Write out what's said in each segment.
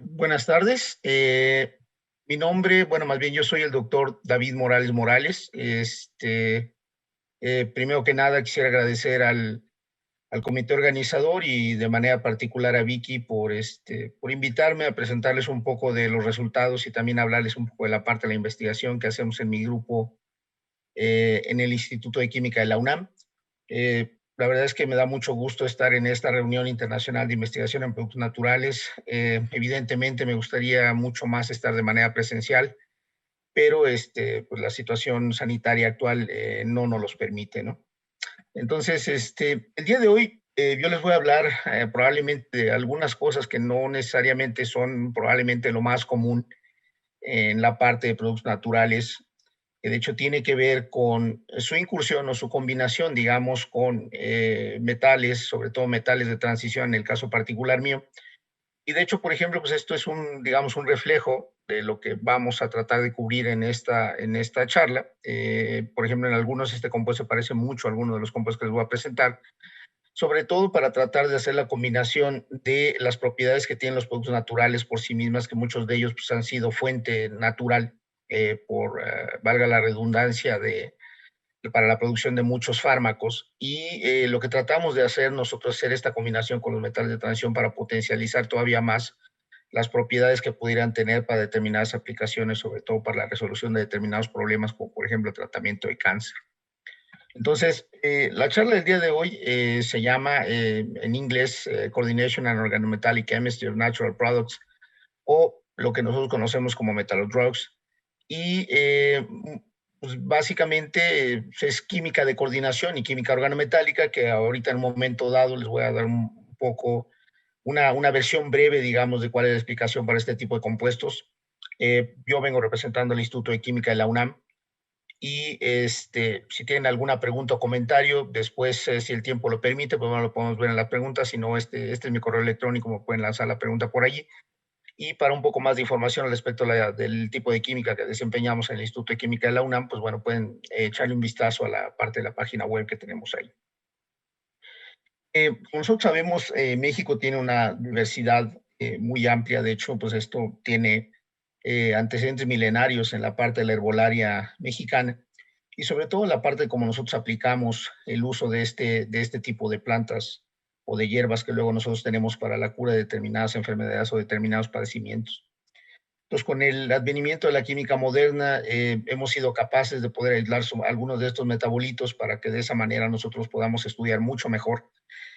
Buenas tardes. Mi nombre, bueno, más bien yo soy el doctor David Morales Morales. Primero que nada quisiera agradecer al comité organizador y de manera particular a Vicky por invitarme a presentarles un poco de los resultados y también hablarles un poco de la parte de la investigación que hacemos en mi grupo en el Instituto de Química de la UNAM. La verdad es que me da mucho gusto estar en esta reunión internacional de investigación en productos naturales. Evidentemente me gustaría mucho más estar de manera presencial, pero pues la situación sanitaria actual no nos los permite, ¿no? Entonces, el día de hoy yo les voy a hablar probablemente de algunas cosas que no necesariamente son probablemente lo más común en la parte de productos naturales, que de hecho tiene que ver con su incursión o su combinación, digamos, con metales, sobre todo metales de transición, en el caso particular mío. Y de hecho, por ejemplo, pues esto es un, digamos, un reflejo de lo que vamos a tratar de cubrir en esta charla. Por ejemplo, en algunos este compuesto se parece mucho a algunos de los compuestos que les voy a presentar, sobre todo para tratar de hacer la combinación de las propiedades que tienen los productos naturales por sí mismas, que muchos de ellos pues, han sido fuente natural, valga la redundancia, para la producción de muchos fármacos. Y lo que tratamos de hacer nosotros es hacer esta combinación con los metales de transición para potencializar todavía más las propiedades que pudieran tener para determinadas aplicaciones, sobre todo para la resolución de determinados problemas, como por ejemplo el tratamiento de cáncer. Entonces, la charla del día de hoy se llama en inglés Coordination and Organometallic Chemistry of Natural Products, o lo que nosotros conocemos como metalodrugs. Y pues básicamente es química de coordinación y química organometálica, que ahorita en un momento dado les voy a dar un poco una versión breve, digamos, de cuál es la explicación para este tipo de compuestos. Yo vengo representando el Instituto de Química de la UNAM y si tienen alguna pregunta o comentario, después, si el tiempo lo permite, pues bueno, lo podemos ver en la pregunta. Si no, este es mi correo electrónico, me pueden lanzar la pregunta por allí. Y para un poco más de información al respecto del tipo de química que desempeñamos en el Instituto de Química de la UNAM, pues bueno, pueden echarle un vistazo a la parte de la página web que tenemos ahí. Como nosotros sabemos, México tiene una diversidad muy amplia. De hecho, pues esto tiene antecedentes milenarios en la parte de la herbolaria mexicana y sobre todo en la parte de cómo nosotros aplicamos el uso de este tipo de plantas o de hierbas que luego nosotros tenemos para la cura de determinadas enfermedades o determinados padecimientos. Entonces, con el advenimiento de la química moderna, hemos sido capaces de poder aislar algunos de estos metabolitos para que de esa manera nosotros podamos estudiar mucho mejor.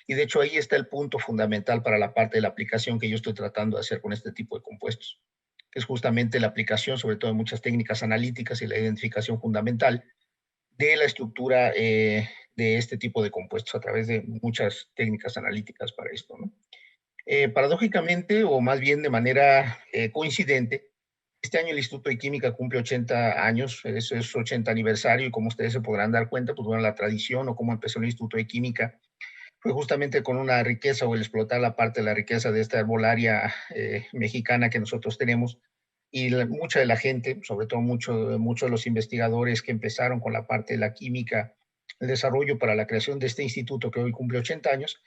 Y de hecho ahí está el punto fundamental para la parte de la aplicación que yo estoy tratando de hacer con este tipo de compuestos, que es justamente la aplicación, sobre todo de muchas técnicas analíticas y la identificación fundamental de la estructura de este tipo de compuestos a través de muchas técnicas analíticas para esto, ¿no? Paradójicamente, o más bien de manera coincidente, este año el Instituto de Química cumple 80 años, eso es su 80 aniversario, y como ustedes se podrán dar cuenta, pues bueno, la tradición o cómo empezó el Instituto de Química fue justamente con una riqueza o el explotar la parte de la riqueza de esta herbolaria mexicana que nosotros tenemos. Y mucha de la gente, sobre todo muchos de los investigadores que empezaron con la parte de la química, el desarrollo para la creación de este instituto que hoy cumple 80 años,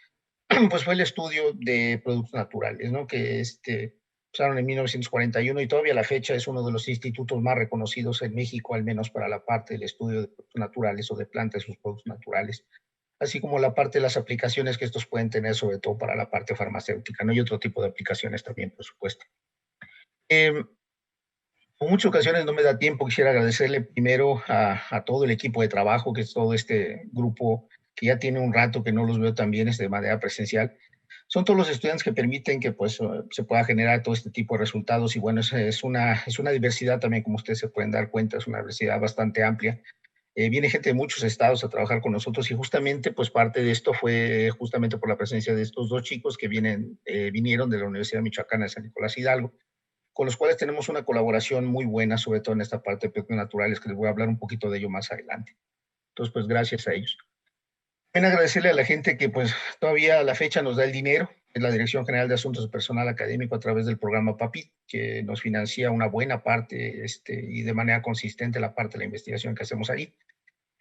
pues fue el estudio de productos naturales, ¿no? Que empezaron en 1941 y todavía a la fecha es uno de los institutos más reconocidos en México, al menos para la parte del estudio de productos naturales o de plantas y sus productos naturales, así como la parte de las aplicaciones que estos pueden tener, sobre todo para la parte farmacéutica, ¿no? Y otro tipo de aplicaciones también, por supuesto. En muchas ocasiones no me da tiempo, quisiera agradecerle primero a todo el equipo de trabajo, que es todo este grupo que ya tiene un rato que no los veo también de manera presencial. Son todos los estudiantes que permiten que pues, se pueda generar todo este tipo de resultados y bueno, es una diversidad también, como ustedes se pueden dar cuenta, es una diversidad bastante amplia. Viene gente de muchos estados a trabajar con nosotros y justamente pues parte de esto fue justamente por la presencia de estos dos chicos que vinieron de la Universidad Michoacana de San Nicolás Hidalgo, con los cuales tenemos una colaboración muy buena, sobre todo en esta parte de productos naturales, que les voy a hablar un poquito de ello más adelante. Entonces, pues gracias a ellos. También agradecerle a la gente que pues todavía a la fecha nos da el dinero, es la Dirección General de Asuntos de Personal Académico a través del programa PAPI, que nos financia una buena parte y de manera consistente la parte de la investigación que hacemos ahí.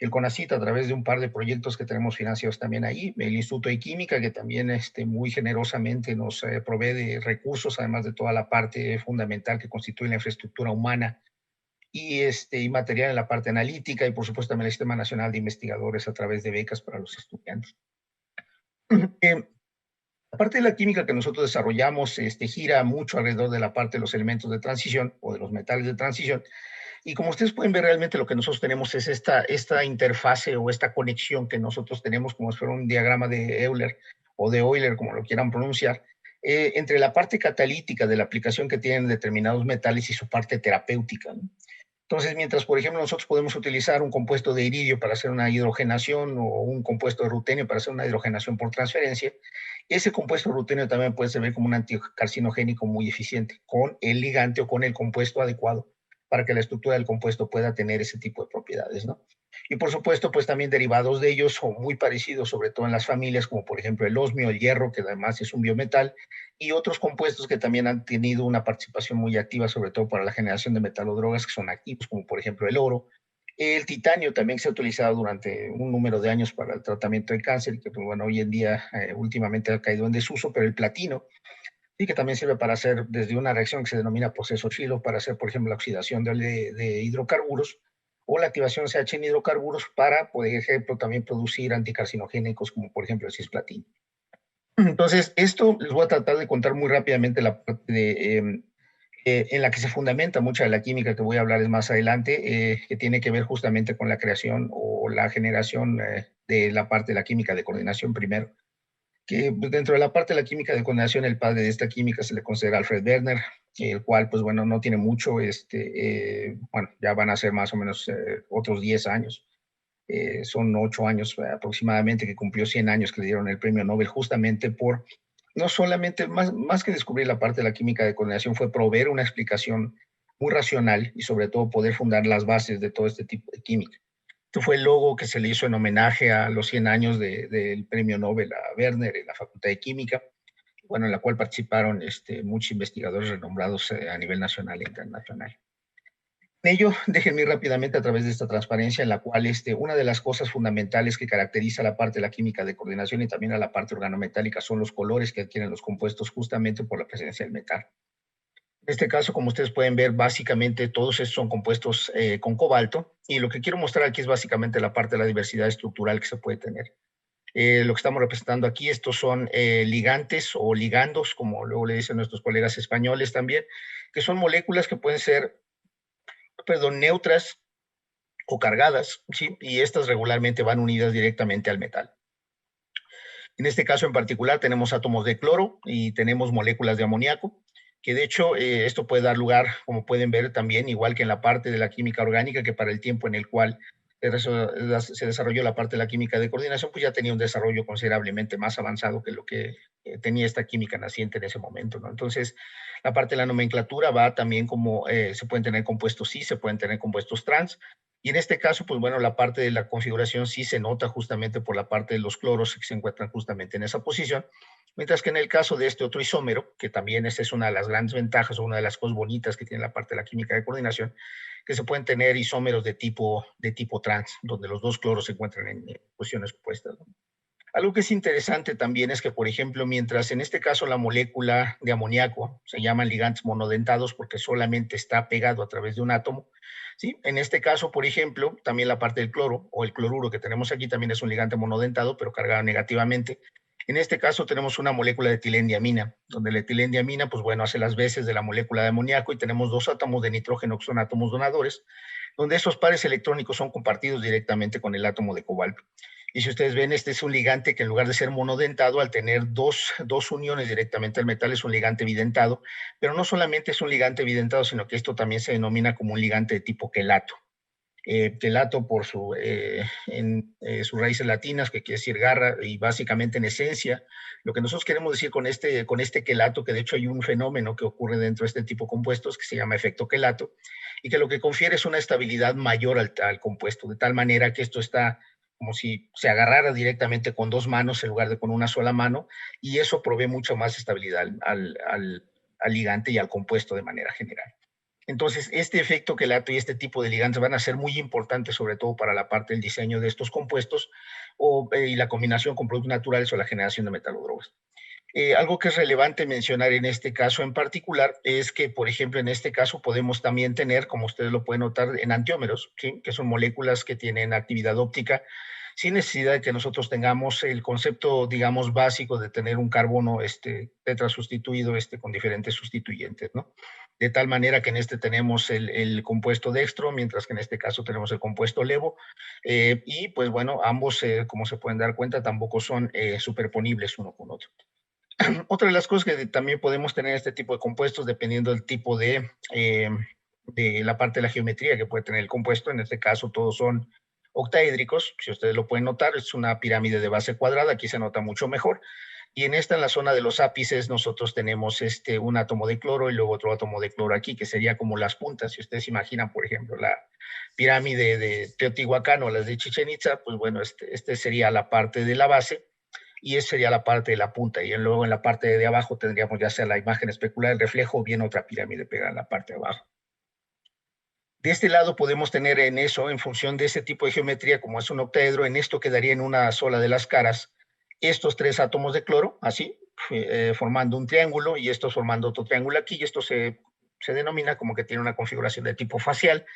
el CONACYT a través de un par de proyectos que tenemos financiados también ahí, el Instituto de Química, que también muy generosamente nos provee de recursos, además de toda la parte fundamental que constituye la infraestructura humana y material en la parte analítica, y por supuesto también el Sistema Nacional de Investigadores a través de becas para los estudiantes. La parte de la química que nosotros desarrollamos gira mucho alrededor de la parte de los elementos de transición o de los metales de transición. Y como ustedes pueden ver, realmente lo que nosotros tenemos es esta interfase o esta conexión que nosotros tenemos, como si fuera un diagrama de Euler o de Euler, como lo quieran pronunciar, entre la parte catalítica de la aplicación que tienen determinados metales y su parte terapéutica, ¿no? Entonces, mientras, por ejemplo, nosotros podemos utilizar un compuesto de iridio para hacer una hidrogenación o un compuesto de rutenio para hacer una hidrogenación por transferencia, ese compuesto de rutenio también puede servir como un anticarcinogénico muy eficiente con el ligante o con el compuesto adecuado para que la estructura del compuesto pueda tener ese tipo de propiedades, ¿no? Y por supuesto, pues también derivados de ellos son muy parecidos, sobre todo en las familias, como por ejemplo el osmio, el hierro, que además es un biometal, y otros compuestos que también han tenido una participación muy activa, sobre todo para la generación de metalodrogas que son activos, como por ejemplo el oro. El titanio también se ha utilizado durante un número de años para el tratamiento de cáncer, y que pues, bueno, hoy en día últimamente ha caído en desuso, pero el platino, y que también sirve para hacer desde una reacción que se denomina proceso Shiloh, para hacer, por ejemplo, la oxidación de hidrocarburos, o la activación CH en hidrocarburos para, por ejemplo, también producir anticarcinogénicos, como por ejemplo el cisplatino. Entonces, esto les voy a tratar de contar muy rápidamente la parte en la que se fundamenta mucha de la química que voy a hablarles más adelante, que tiene que ver justamente con la creación o la generación de la parte de la química de coordinación primero, que pues, dentro de la parte de la química de coordinación, el padre de esta química se le considera Alfred Werner, el cual, pues bueno, no tiene mucho, bueno, ya van a ser más o menos otros 10 años. Son 8 años aproximadamente que cumplió 100 años que le dieron el premio Nobel justamente por, no solamente, más que descubrir la parte de la química de coordinación, fue proveer una explicación muy racional y sobre todo poder fundar las bases de todo este tipo de química. Este fue el logo que se le hizo en homenaje a los 100 años del premio Nobel a Werner en la Facultad de Química, bueno, en la cual participaron muchos investigadores renombrados a nivel nacional e internacional. En ello, déjenme ir rápidamente a través de esta transparencia en la cual una de las cosas fundamentales que caracteriza a la parte de la química de coordinación y también a la parte organometálica son los colores que adquieren los compuestos justamente por la presencia del metal. En este caso, como ustedes pueden ver, básicamente todos estos son compuestos con cobalto, y lo que quiero mostrar aquí es básicamente la parte de la diversidad estructural que se puede tener. Lo que estamos representando aquí, estos son ligantes o ligandos, como luego le dicen nuestros colegas españoles también, que son moléculas que pueden ser, perdón, neutras o cargadas, ¿sí? Y estas regularmente van unidas directamente al metal. En este caso en particular tenemos átomos de cloro y tenemos moléculas de amoníaco, que de hecho esto puede dar lugar, como pueden ver también, igual que en la parte de la química orgánica, que para el tiempo en el cual se desarrolló la parte de la química de coordinación, pues ya tenía un desarrollo considerablemente más avanzado que lo que tenía esta química naciente en ese momento, ¿no? Entonces, la parte de la nomenclatura va también como se pueden tener compuestos cis, se pueden tener compuestos trans, y en este caso, pues bueno, la parte de la configuración sí se nota justamente por la parte de los cloros que se encuentran justamente en esa posición, mientras que en el caso de este otro isómero, que también esa es una de las grandes ventajas o una de las cosas bonitas que tiene la parte de la química de coordinación, que se pueden tener isómeros de tipo trans, donde los dos cloros se encuentran en posiciones opuestas, ¿no? Algo que es interesante también es que, por ejemplo, mientras en este caso la molécula de amoníaco se llaman ligantes monodentados porque solamente está pegado a través de un átomo, ¿sí? En este caso, por ejemplo, también la parte del cloro o el cloruro que tenemos aquí también es un ligante monodentado, pero cargado negativamente. En este caso tenemos una molécula de etilendiamina, donde la etilendiamina, pues bueno, hace las veces de la molécula de amoníaco, y tenemos dos átomos de nitrógeno que son átomos donadores, donde esos pares electrónicos son compartidos directamente con el átomo de cobalto. Y si ustedes ven, este es un ligante que en lugar de ser monodentado, al tener dos uniones directamente al metal, es un ligante bidentado, pero no solamente es un ligante bidentado, sino que esto también se denomina como un ligante de tipo quelato. Quelato por sus raíces latinas, que quiere decir garra, y básicamente en esencia, lo que nosotros queremos decir con este quelato, que de hecho hay un fenómeno que ocurre dentro de este tipo de compuestos que se llama efecto quelato, y que lo que confiere es una estabilidad mayor al compuesto, de tal manera que esto está como si se agarrara directamente con dos manos en lugar de con una sola mano, y eso provee mucho más estabilidad al ligante y al compuesto de manera general. Entonces, este efecto quelato y este tipo de ligantes van a ser muy importantes, sobre todo para la parte del diseño de estos compuestos y la combinación con productos naturales o la generación de metalodrogas. Algo que es relevante mencionar en este caso en particular es que, por ejemplo, en este caso podemos también tener, como ustedes lo pueden notar, enantiómeros, ¿sí? Que son moléculas que tienen actividad óptica sin necesidad de que nosotros tengamos el concepto, digamos, básico de tener un carbono tetrasustituido con diferentes sustituyentes, ¿no? De tal manera que en este tenemos el compuesto dextro, mientras que en este caso tenemos el compuesto levo, y pues bueno, ambos, como se pueden dar cuenta, tampoco son superponibles uno con otro. Otra de las cosas que también podemos tener este tipo de compuestos, dependiendo del tipo de la parte de la geometría que puede tener el compuesto, en este caso todos son octaédricos, si ustedes lo pueden notar, es una pirámide de base cuadrada, aquí se nota mucho mejor, y en esta, en la zona de los ápices, nosotros tenemos un átomo de cloro y luego otro átomo de cloro aquí, que sería como las puntas. Si ustedes imaginan, por ejemplo, la pirámide de Teotihuacán o las de Chichen Itza, pues bueno, este sería la parte de la base, y esa sería la parte de la punta, y luego en la parte de abajo tendríamos ya sea la imagen especular, el reflejo, o bien otra pirámide pegada en la parte de abajo. De este lado podemos tener en eso, en función de ese tipo de geometría, como es un octaedro, en esto quedaría en una sola de las caras estos tres átomos de cloro, así, formando un triángulo, y estos formando otro triángulo aquí, y esto se denomina como que tiene una configuración de tipo facial,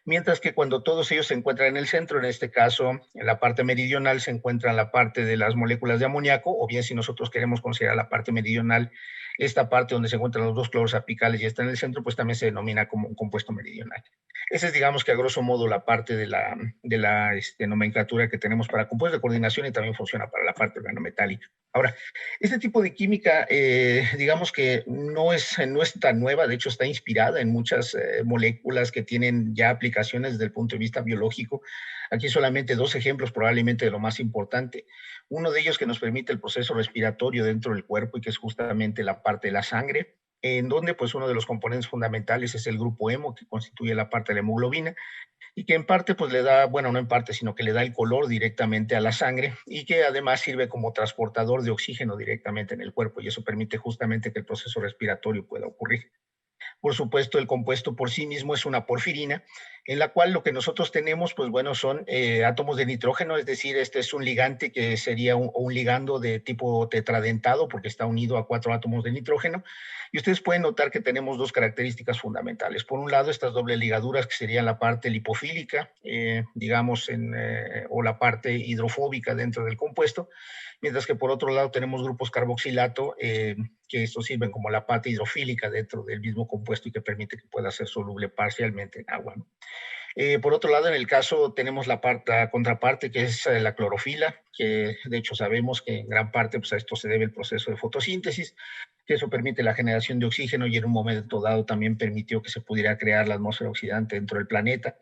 mientras que cuando todos ellos se encuentran en el centro, en este caso, en la parte meridional se encuentra la parte de las moléculas de amoníaco, o bien si nosotros queremos considerar la parte meridional, esta parte donde se encuentran los dos cloros apicales y está en el centro, pues también se denomina como un compuesto meridional. Esa es, digamos que a grosso modo, la parte de la nomenclatura que tenemos para compuestos de coordinación, y también funciona para la parte organometálica. Ahora, este tipo de química, digamos que no es tan nueva, de hecho está inspirada en muchas moléculas que tienen ya aplicaciones desde el punto de vista biológico. Aquí solamente dos ejemplos, probablemente de lo más importante. Uno de ellos que nos permite el proceso respiratorio dentro del cuerpo, y que es justamente la parte de la sangre, en donde pues uno de los componentes fundamentales es el grupo hemo, que constituye la parte de la hemoglobina, y que en parte pues le da, bueno, no en parte, sino que le da el color directamente a la sangre, y que además sirve como transportador de oxígeno directamente en el cuerpo, y eso permite justamente que el proceso respiratorio pueda ocurrir. Por supuesto, el compuesto por sí mismo es una porfirina, en la cual lo que nosotros tenemos, pues bueno, son átomos de nitrógeno, es decir, este es un ligante que sería un ligando de tipo tetradentado, porque está unido a 4 átomos de nitrógeno, y ustedes pueden notar que tenemos dos características fundamentales. Por un lado, estas dobles ligaduras, que serían la parte lipofílica, digamos, o la parte hidrofóbica dentro del compuesto, mientras que por otro lado tenemos grupos carboxilato, que estos sirven como la parte hidrofílica dentro del mismo compuesto, y que permite que pueda ser soluble parcialmente en agua, ¿no? Por otro lado, en el caso tenemos la contraparte, que es la clorofila, que de hecho sabemos que en gran parte pues, a esto se debe el proceso de fotosíntesis, que eso permite la generación de oxígeno, y en un momento dado también permitió que se pudiera crear la atmósfera oxidante dentro del planeta.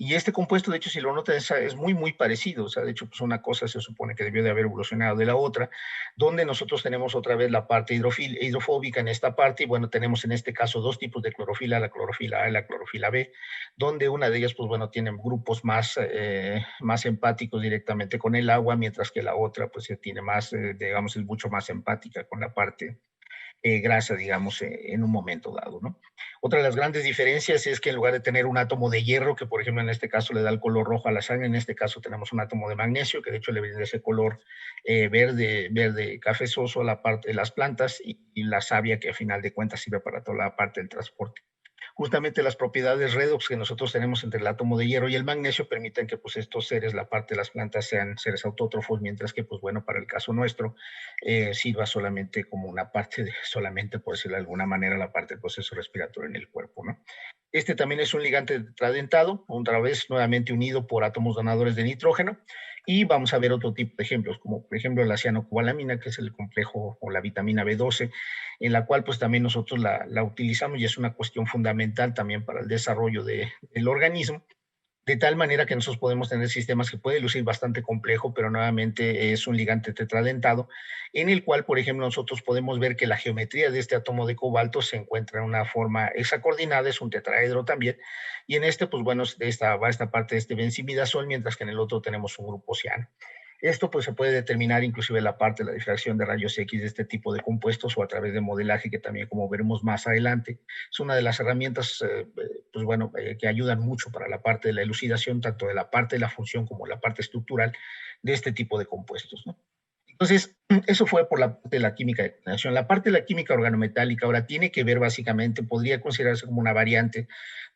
Y este compuesto, de hecho, si lo notan, es muy, muy parecido. O sea, de hecho, pues una cosa se supone que debió de haber evolucionado de la otra, donde nosotros tenemos otra vez la parte hidrofóbica en esta parte, y bueno, tenemos en este caso dos tipos de clorofila, la clorofila A y la clorofila B, donde una de ellas, pues bueno, tiene grupos más empáticos directamente con el agua, mientras que la otra, pues tiene más, digamos, es mucho más empática con la parte grasa, digamos, en un momento dado, ¿no? Otra de las grandes diferencias es que en lugar de tener un átomo de hierro, que por ejemplo en este caso le da el color rojo a la sangre, en este caso tenemos un átomo de magnesio, que de hecho le brinda ese color verde cafezoso a la parte de las plantas, y la savia, que a final de cuentas sirve para toda la parte del transporte. Justamente las propiedades redox que nosotros tenemos entre el átomo de hierro y el magnesio permiten que pues estos seres, la parte de las plantas, sean seres autótrofos, mientras que pues bueno, para el caso nuestro, sirva solamente como una parte solamente por decirlo de alguna manera, la parte del proceso respiratorio en el cuerpo, ¿no? Este también es un ligante tetradentado, otra vez nuevamente unido por átomos donadores de nitrógeno, y vamos a ver otro tipo de ejemplos, como por ejemplo la cianocobalamina, que es el complejo o la vitamina B12, en la cual pues también nosotros la utilizamos, y es una cuestión fundamental también para el desarrollo del organismo, de tal manera que nosotros podemos tener sistemas que pueden lucir bastante complejo, pero nuevamente es un ligante tetradentado, en el cual, por ejemplo, nosotros podemos ver que la geometría de este átomo de cobalto se encuentra en una forma hexacoordinada, es un tetraedro también, y en este, pues bueno, va esta parte de este benzimidazol, mientras que en el otro tenemos un grupo ciano. Esto pues se puede determinar inclusive la parte de la difracción de rayos X de este tipo de compuestos o a través de modelaje, que también, como veremos más adelante, es una de las herramientas pues bueno, que ayudan mucho para la parte de la elucidación, tanto de la parte de la función como la parte estructural de este tipo de compuestos, ¿no? Entonces, eso fue por la parte de la química de coordinación. La parte de la química organometálica ahora tiene que ver básicamente, podría considerarse como una variante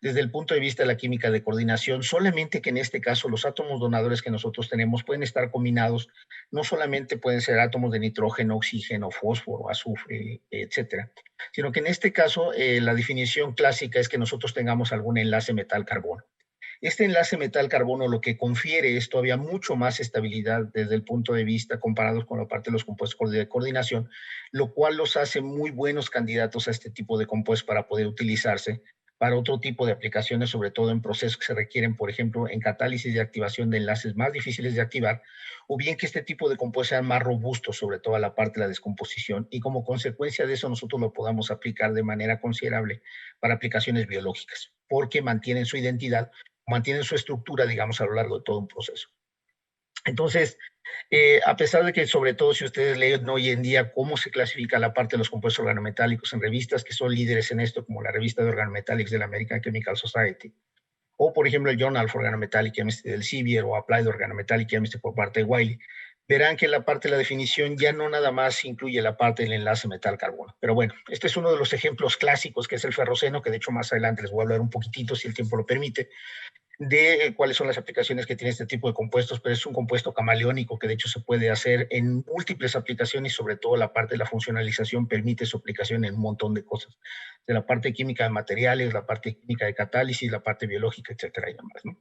desde el punto de vista de la química de coordinación, solamente que en este caso los átomos donadores que nosotros tenemos pueden estar combinados, no solamente pueden ser átomos de nitrógeno, oxígeno, fósforo, azufre, etcétera, sino que en este caso la definición clásica es que nosotros tengamos algún enlace metal-carbono. Este enlace metal-carbono lo que confiere es todavía mucho más estabilidad desde el punto de vista comparados con la parte de los compuestos de coordinación, lo cual los hace muy buenos candidatos a este tipo de compuestos para poder utilizarse para otro tipo de aplicaciones, sobre todo en procesos que se requieren, por ejemplo, en catálisis y activación de enlaces más difíciles de activar, o bien que este tipo de compuestos sean más robustos, sobre todo a la parte de la descomposición, y como consecuencia de eso nosotros lo podamos aplicar de manera considerable para aplicaciones biológicas, porque mantienen su identidad, mantienen su estructura, digamos, a lo largo de todo un proceso. Entonces, a pesar de que, sobre todo, si ustedes leen hoy en día cómo se clasifica la parte de los compuestos organometálicos en revistas que son líderes en esto, como la revista de Organometallics de la American Chemical Society, o por ejemplo el Journal for Organometallic Chemistry del Sevier o Applied Organometallic Chemistry por parte de Wiley, verán que la parte de la definición ya no nada más incluye la parte del enlace metal-carbono. Pero bueno, este es uno de los ejemplos clásicos, que es el ferroceno, que de hecho más adelante les voy a hablar un poquitito, si el tiempo lo permite, de cuáles son las aplicaciones que tiene este tipo de compuestos, pero es un compuesto camaleónico que de hecho se puede hacer en múltiples aplicaciones y sobre todo la parte de la funcionalización permite su aplicación en un montón de cosas, de la parte química de materiales, la parte química de catálisis, la parte biológica, etcétera y demás, ¿no?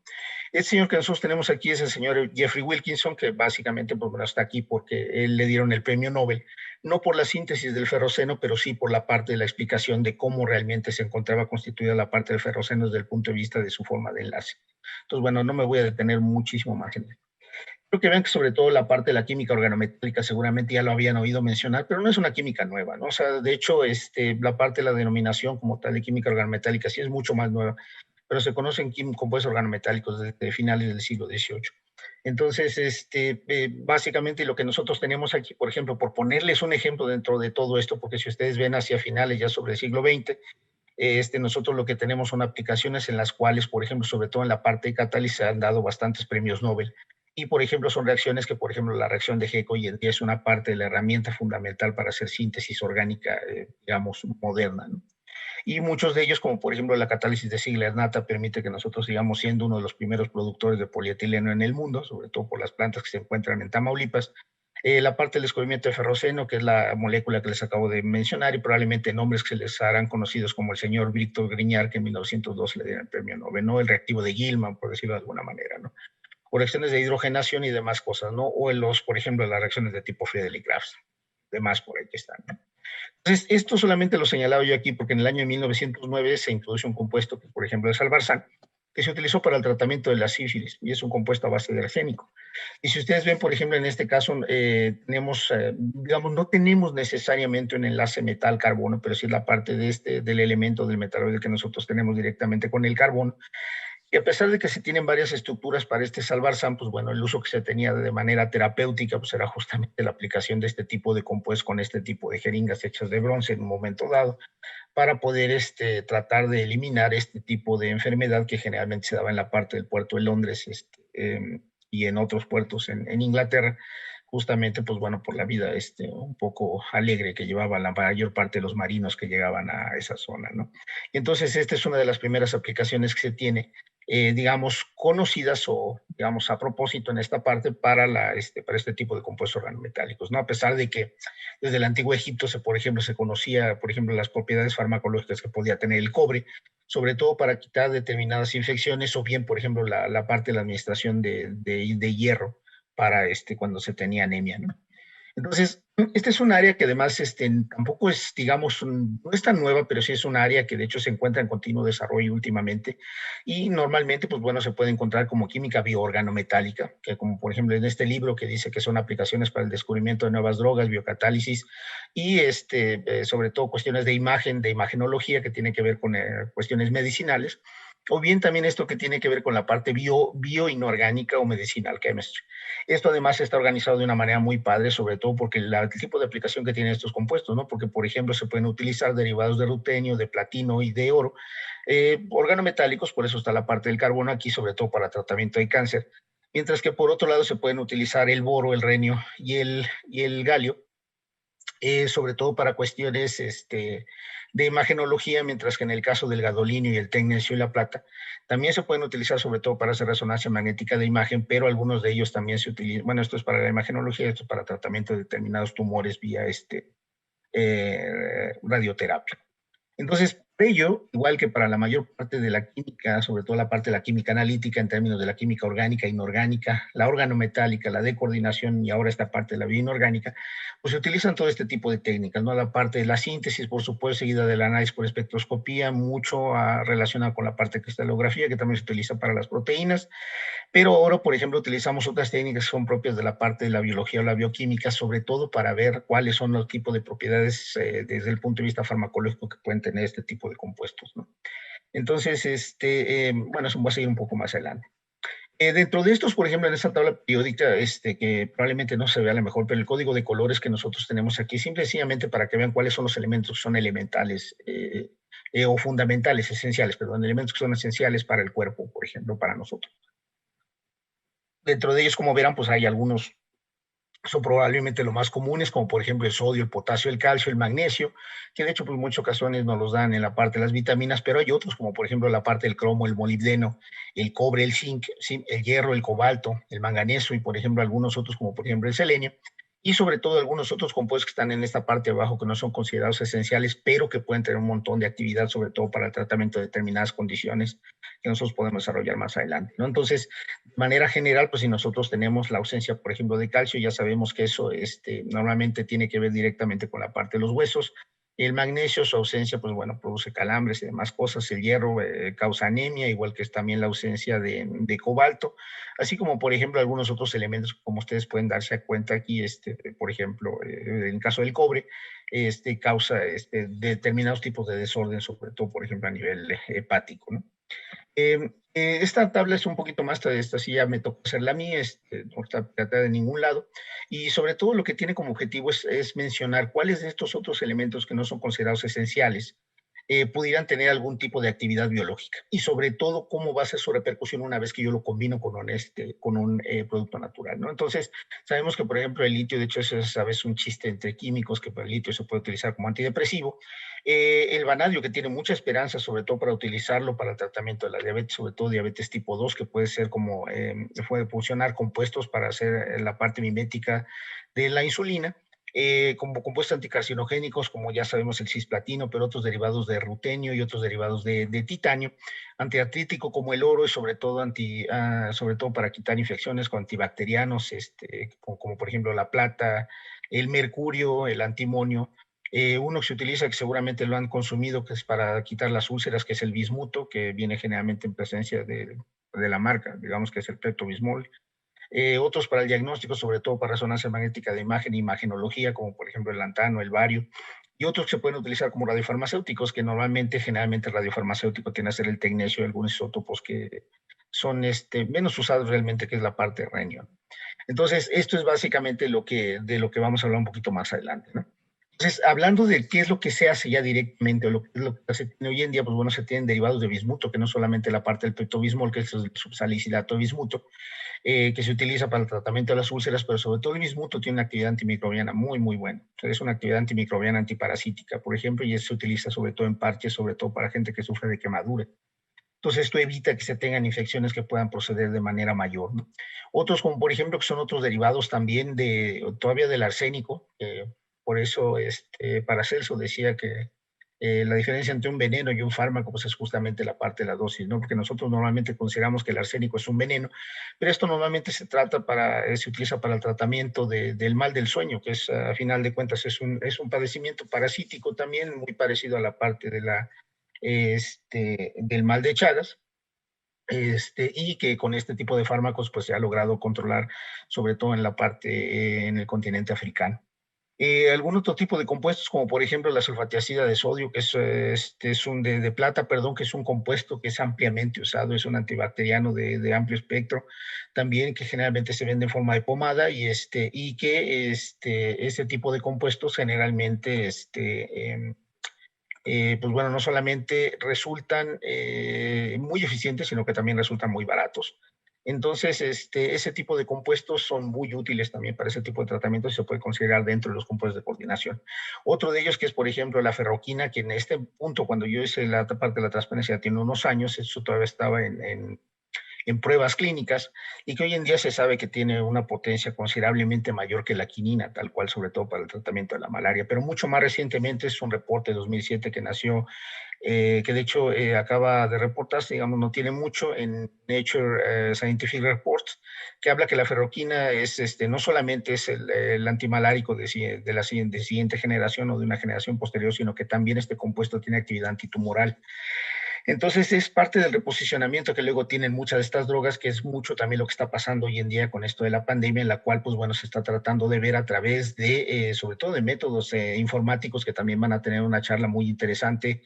El señor que nosotros tenemos aquí es el señor Jeffrey Wilkinson, que básicamente pues, bueno, está aquí porque él le dieron el premio Nobel, no por la síntesis del ferroceno, pero sí por la parte de la explicación de cómo realmente se encontraba constituida la parte del ferroceno desde el punto de vista de su forma de enlace. Entonces, bueno, no me voy a detener muchísimo más en esto. Creo que vean que sobre todo la parte de la química organometálica seguramente ya lo habían oído mencionar, pero no es una química nueva, ¿no? O sea, de hecho, la parte de la denominación como tal de química organometálica sí es mucho más nueva, pero se conocen compuestos organometálicos desde finales del siglo XVIII. Entonces, básicamente lo que nosotros tenemos aquí, por ejemplo, por ponerles un ejemplo dentro de todo esto, porque si ustedes ven hacia finales ya sobre el siglo XX, nosotros lo que tenemos son aplicaciones en las cuales, por ejemplo, sobre todo en la parte de catálisis, se han dado bastantes premios Nobel. Y, por ejemplo, son reacciones que, por ejemplo, la reacción de Heck hoy en día es una parte de la herramienta fundamental para hacer síntesis orgánica, digamos, moderna, ¿no? Y muchos de ellos, como por ejemplo la catálisis de Ziegler-Natta, permite que nosotros sigamos siendo uno de los primeros productores de polietileno en el mundo, sobre todo por las plantas que se encuentran en Tamaulipas. La parte del descubrimiento de ferroceno, que es la molécula que les acabo de mencionar, y probablemente nombres que se les harán conocidos como el señor Víctor Grignard, que en 1902 le dieron el premio Nobel, ¿no? El reactivo de Gilman, por decirlo de alguna manera, ¿no? O reacciones de hidrogenación y demás cosas, ¿no? O en los, por ejemplo, las reacciones de tipo Friedrich-Crafts, demás por ahí que están, ¿no? Entonces, esto solamente lo señalaba yo aquí porque en el año 1909 se introduce un compuesto que, por ejemplo, es albarzán, que se utilizó para el tratamiento de la sífilis y es un compuesto a base de arsénico. Y si ustedes ven, por ejemplo, en este caso, tenemos, digamos, no tenemos necesariamente un enlace metal-carbono, pero sí es la parte de del elemento del metaloide que nosotros tenemos directamente con el carbono. Y a pesar de que se tienen varias estructuras para este salvarzán, pues bueno, el uso que se tenía de manera terapéutica pues era justamente la aplicación de este tipo de compuestos con este tipo de jeringas hechas de bronce en un momento dado para poder tratar de eliminar este tipo de enfermedad que generalmente se daba en la parte del puerto de Londres y en otros puertos en Inglaterra, justamente, pues bueno, por la vida un poco alegre que llevaba la mayor parte de los marinos que llegaban a esa zona, ¿no? Y entonces, esta es una de las primeras aplicaciones que se tiene, digamos, conocidas o, digamos, a propósito en esta parte para este tipo de compuestos organometálicos, ¿no? A pesar de que desde el antiguo Egipto, por ejemplo, se conocía, por ejemplo, las propiedades farmacológicas que podía tener el cobre, sobre todo para quitar determinadas infecciones o bien, por ejemplo, la parte de la administración de hierro para cuando se tenía anemia, ¿no? Entonces, esta es un área que además tampoco es, digamos, no es tan nueva, pero sí es un área que de hecho se encuentra en continuo desarrollo últimamente y normalmente, pues bueno, se puede encontrar como química bioorganometálica, que como por ejemplo en este libro que dice que son aplicaciones para el descubrimiento de nuevas drogas, biocatálisis y sobre todo cuestiones de imagen, de imagenología que tienen que ver con cuestiones medicinales. o bien también esto que tiene que ver con la parte bio inorgánica o medicinal chemistry. Esto además está organizado de una manera muy padre, sobre todo porque el tipo de aplicación que tienen estos compuestos, ¿no? Porque, por ejemplo, se pueden utilizar derivados de rutenio, de platino y de oro, organometálicos, por eso está la parte del carbono aquí, sobre todo para tratamiento de cáncer, mientras que por otro lado se pueden utilizar el boro, el renio y el galio, sobre todo para cuestiones de imagenología, mientras que en el caso del gadolinio y el tecnecio y la plata, también se pueden utilizar sobre todo para hacer resonancia magnética de imagen, pero algunos de ellos también se utilizan, bueno, esto es para la imagenología, esto es para tratamiento de determinados tumores vía radioterapia. Entonces, ello, igual que para la mayor parte de la química, sobre todo la parte de la química analítica en términos de la química orgánica, inorgánica, la organometálica, la de coordinación y ahora esta parte de la bioinorgánica, pues se utilizan todo este tipo de técnicas, ¿no? La parte de la síntesis, por supuesto, seguida del análisis por espectroscopía, mucho relacionado con la parte de cristalografía, que también se utiliza para las proteínas, pero ahora, por ejemplo, utilizamos otras técnicas que son propias de la parte de la biología o la bioquímica, sobre todo para ver cuáles son los tipos de propiedades desde el punto de vista farmacológico que pueden tener este tipo de compuestos, ¿no? Entonces, bueno, eso va a seguir un poco más adelante. Dentro de estos, por ejemplo, en esta tabla periódica, que probablemente no se vea a lo mejor, pero el código de colores que nosotros tenemos aquí, simple y sencillamente para que vean cuáles son los elementos que son elementales o fundamentales, esenciales, perdón, elementos que son esenciales para el cuerpo, por ejemplo, para nosotros. Dentro de ellos, como verán, pues hay algunos, son probablemente los más comunes, como por ejemplo el sodio, el potasio, el calcio, el magnesio, que de hecho pues en muchas ocasiones nos los dan en la parte de las vitaminas, pero hay otros como por ejemplo la parte del cromo, el molibdeno, el cobre, el zinc, ¿sí? El hierro, el cobalto, el manganeso y por ejemplo algunos otros como por ejemplo el selenio, y sobre todo algunos otros compuestos que están en esta parte de abajo que no son considerados esenciales, pero que pueden tener un montón de actividad, sobre todo para el tratamiento de determinadas condiciones que nosotros podemos desarrollar más adelante, ¿no? Entonces, de manera general, pues si nosotros tenemos la ausencia, por ejemplo, de calcio, ya sabemos que eso normalmente tiene que ver directamente con la parte de los huesos. El magnesio, su ausencia, pues bueno, produce calambres y demás cosas. El hierro causa anemia, igual que es también la ausencia de cobalto, así como, por ejemplo, algunos otros elementos, como ustedes pueden darse cuenta aquí, por ejemplo, en el caso del cobre, causa determinados tipos de desorden, sobre todo, por ejemplo, a nivel hepático, ¿no? Esta tabla es un poquito más, esta sí ya me tocó hacerla a mí, no está tratada de ningún lado, y sobre todo lo que tiene como objetivo es mencionar cuáles de estos otros elementos que no son considerados esenciales pudieran tener algún tipo de actividad biológica, y sobre todo cómo va a ser su repercusión una vez que yo lo combino con un producto natural, ¿no? Entonces, sabemos que, por ejemplo, el litio, de hecho, eso es a veces un chiste entre químicos, que el litio se puede utilizar como antidepresivo, el vanadio, que tiene mucha esperanza, sobre todo para utilizarlo para el tratamiento de la diabetes, sobre todo diabetes tipo 2, que puede ser como, puede funcionar compuestos para hacer la parte mimética de la insulina, como compuestos anticarcinogénicos, como ya sabemos el cisplatino, pero otros derivados de rutenio y otros derivados de titanio, antiartrítico como el oro y sobre todo para quitar infecciones con antibacterianos, como por ejemplo la plata, el mercurio, el antimonio, uno que se utiliza, que seguramente lo han consumido, que es para quitar las úlceras, que es el bismuto, que viene generalmente en presencia de la marca, digamos que es el Pepto-Bismol. Otros para el diagnóstico, sobre todo para resonancia magnética de imagen e imagenología, como por ejemplo el lantano, el bario, y otros que se pueden utilizar como radiofarmacéuticos, que generalmente el radiofarmacéutico tiene que ser el tecnecio y algunos isótopos que son menos usados realmente, que es la parte de renio. Entonces, esto es básicamente de lo que vamos a hablar un poquito más adelante, ¿no? Entonces, hablando de qué es lo que se hace ya directamente, o lo que es lo que se tiene hoy en día, pues bueno, se tienen derivados de bismuto, que no solamente la parte del peptobismol, que es el subsalicilato de bismuto, que se utiliza para el tratamiento de las úlceras, pero sobre todo el bismuto tiene una actividad antimicrobiana muy, muy buena. O sea, es una actividad antimicrobiana antiparasítica, por ejemplo, y se utiliza sobre todo en parches, sobre todo para gente que sufre de quemadura. Entonces, esto evita que se tengan infecciones que puedan proceder de manera mayor, ¿no? Otros, como por ejemplo, que son otros derivados también todavía del arsénico, por eso Paracelso decía que la diferencia entre un veneno y un fármaco pues es justamente la parte de la dosis, ¿no? Porque nosotros normalmente consideramos que el arsénico es un veneno, pero esto normalmente se utiliza para el tratamiento del mal del sueño, que es, a final de cuentas, es un padecimiento parasítico también, muy parecido a la parte del mal de Chagas, y que con este tipo de fármacos pues se ha logrado controlar, sobre todo en la parte, en el continente africano. Algún otro tipo de compuestos, como por ejemplo la sulfatiacida de sodio, que es, es un de plata, perdón, que es un compuesto que es ampliamente usado, es un antibacteriano de amplio espectro, también que generalmente se vende en forma de pomada y que este tipo de compuestos generalmente pues bueno, no solamente resultan muy eficientes, sino que también resultan muy baratos. Entonces, ese tipo de compuestos son muy útiles también para ese tipo de tratamientos y se puede considerar dentro de los compuestos de coordinación. Otro de ellos que es, por ejemplo, la ferroquina, que en este punto, cuando yo hice la parte de la transparencia, tiene unos años, eso todavía estaba en pruebas clínicas y que hoy en día se sabe que tiene una potencia considerablemente mayor que la quinina, tal cual, sobre todo para el tratamiento de la malaria. Pero mucho más recientemente es un reporte de 2007 que nació, que de hecho acaba de reportarse, digamos, no tiene mucho en Nature Scientific Reports, que habla que la ferroquina es, no solamente es el antimalárico de la siguiente generación o de una generación posterior, sino que también este compuesto tiene actividad antitumoral. Entonces es parte del reposicionamiento que luego tienen muchas de estas drogas, que es mucho también lo que está pasando hoy en día con esto de la pandemia, en la cual, pues bueno, se está tratando de ver a través de, sobre todo de métodos informáticos, que también van a tener una charla muy interesante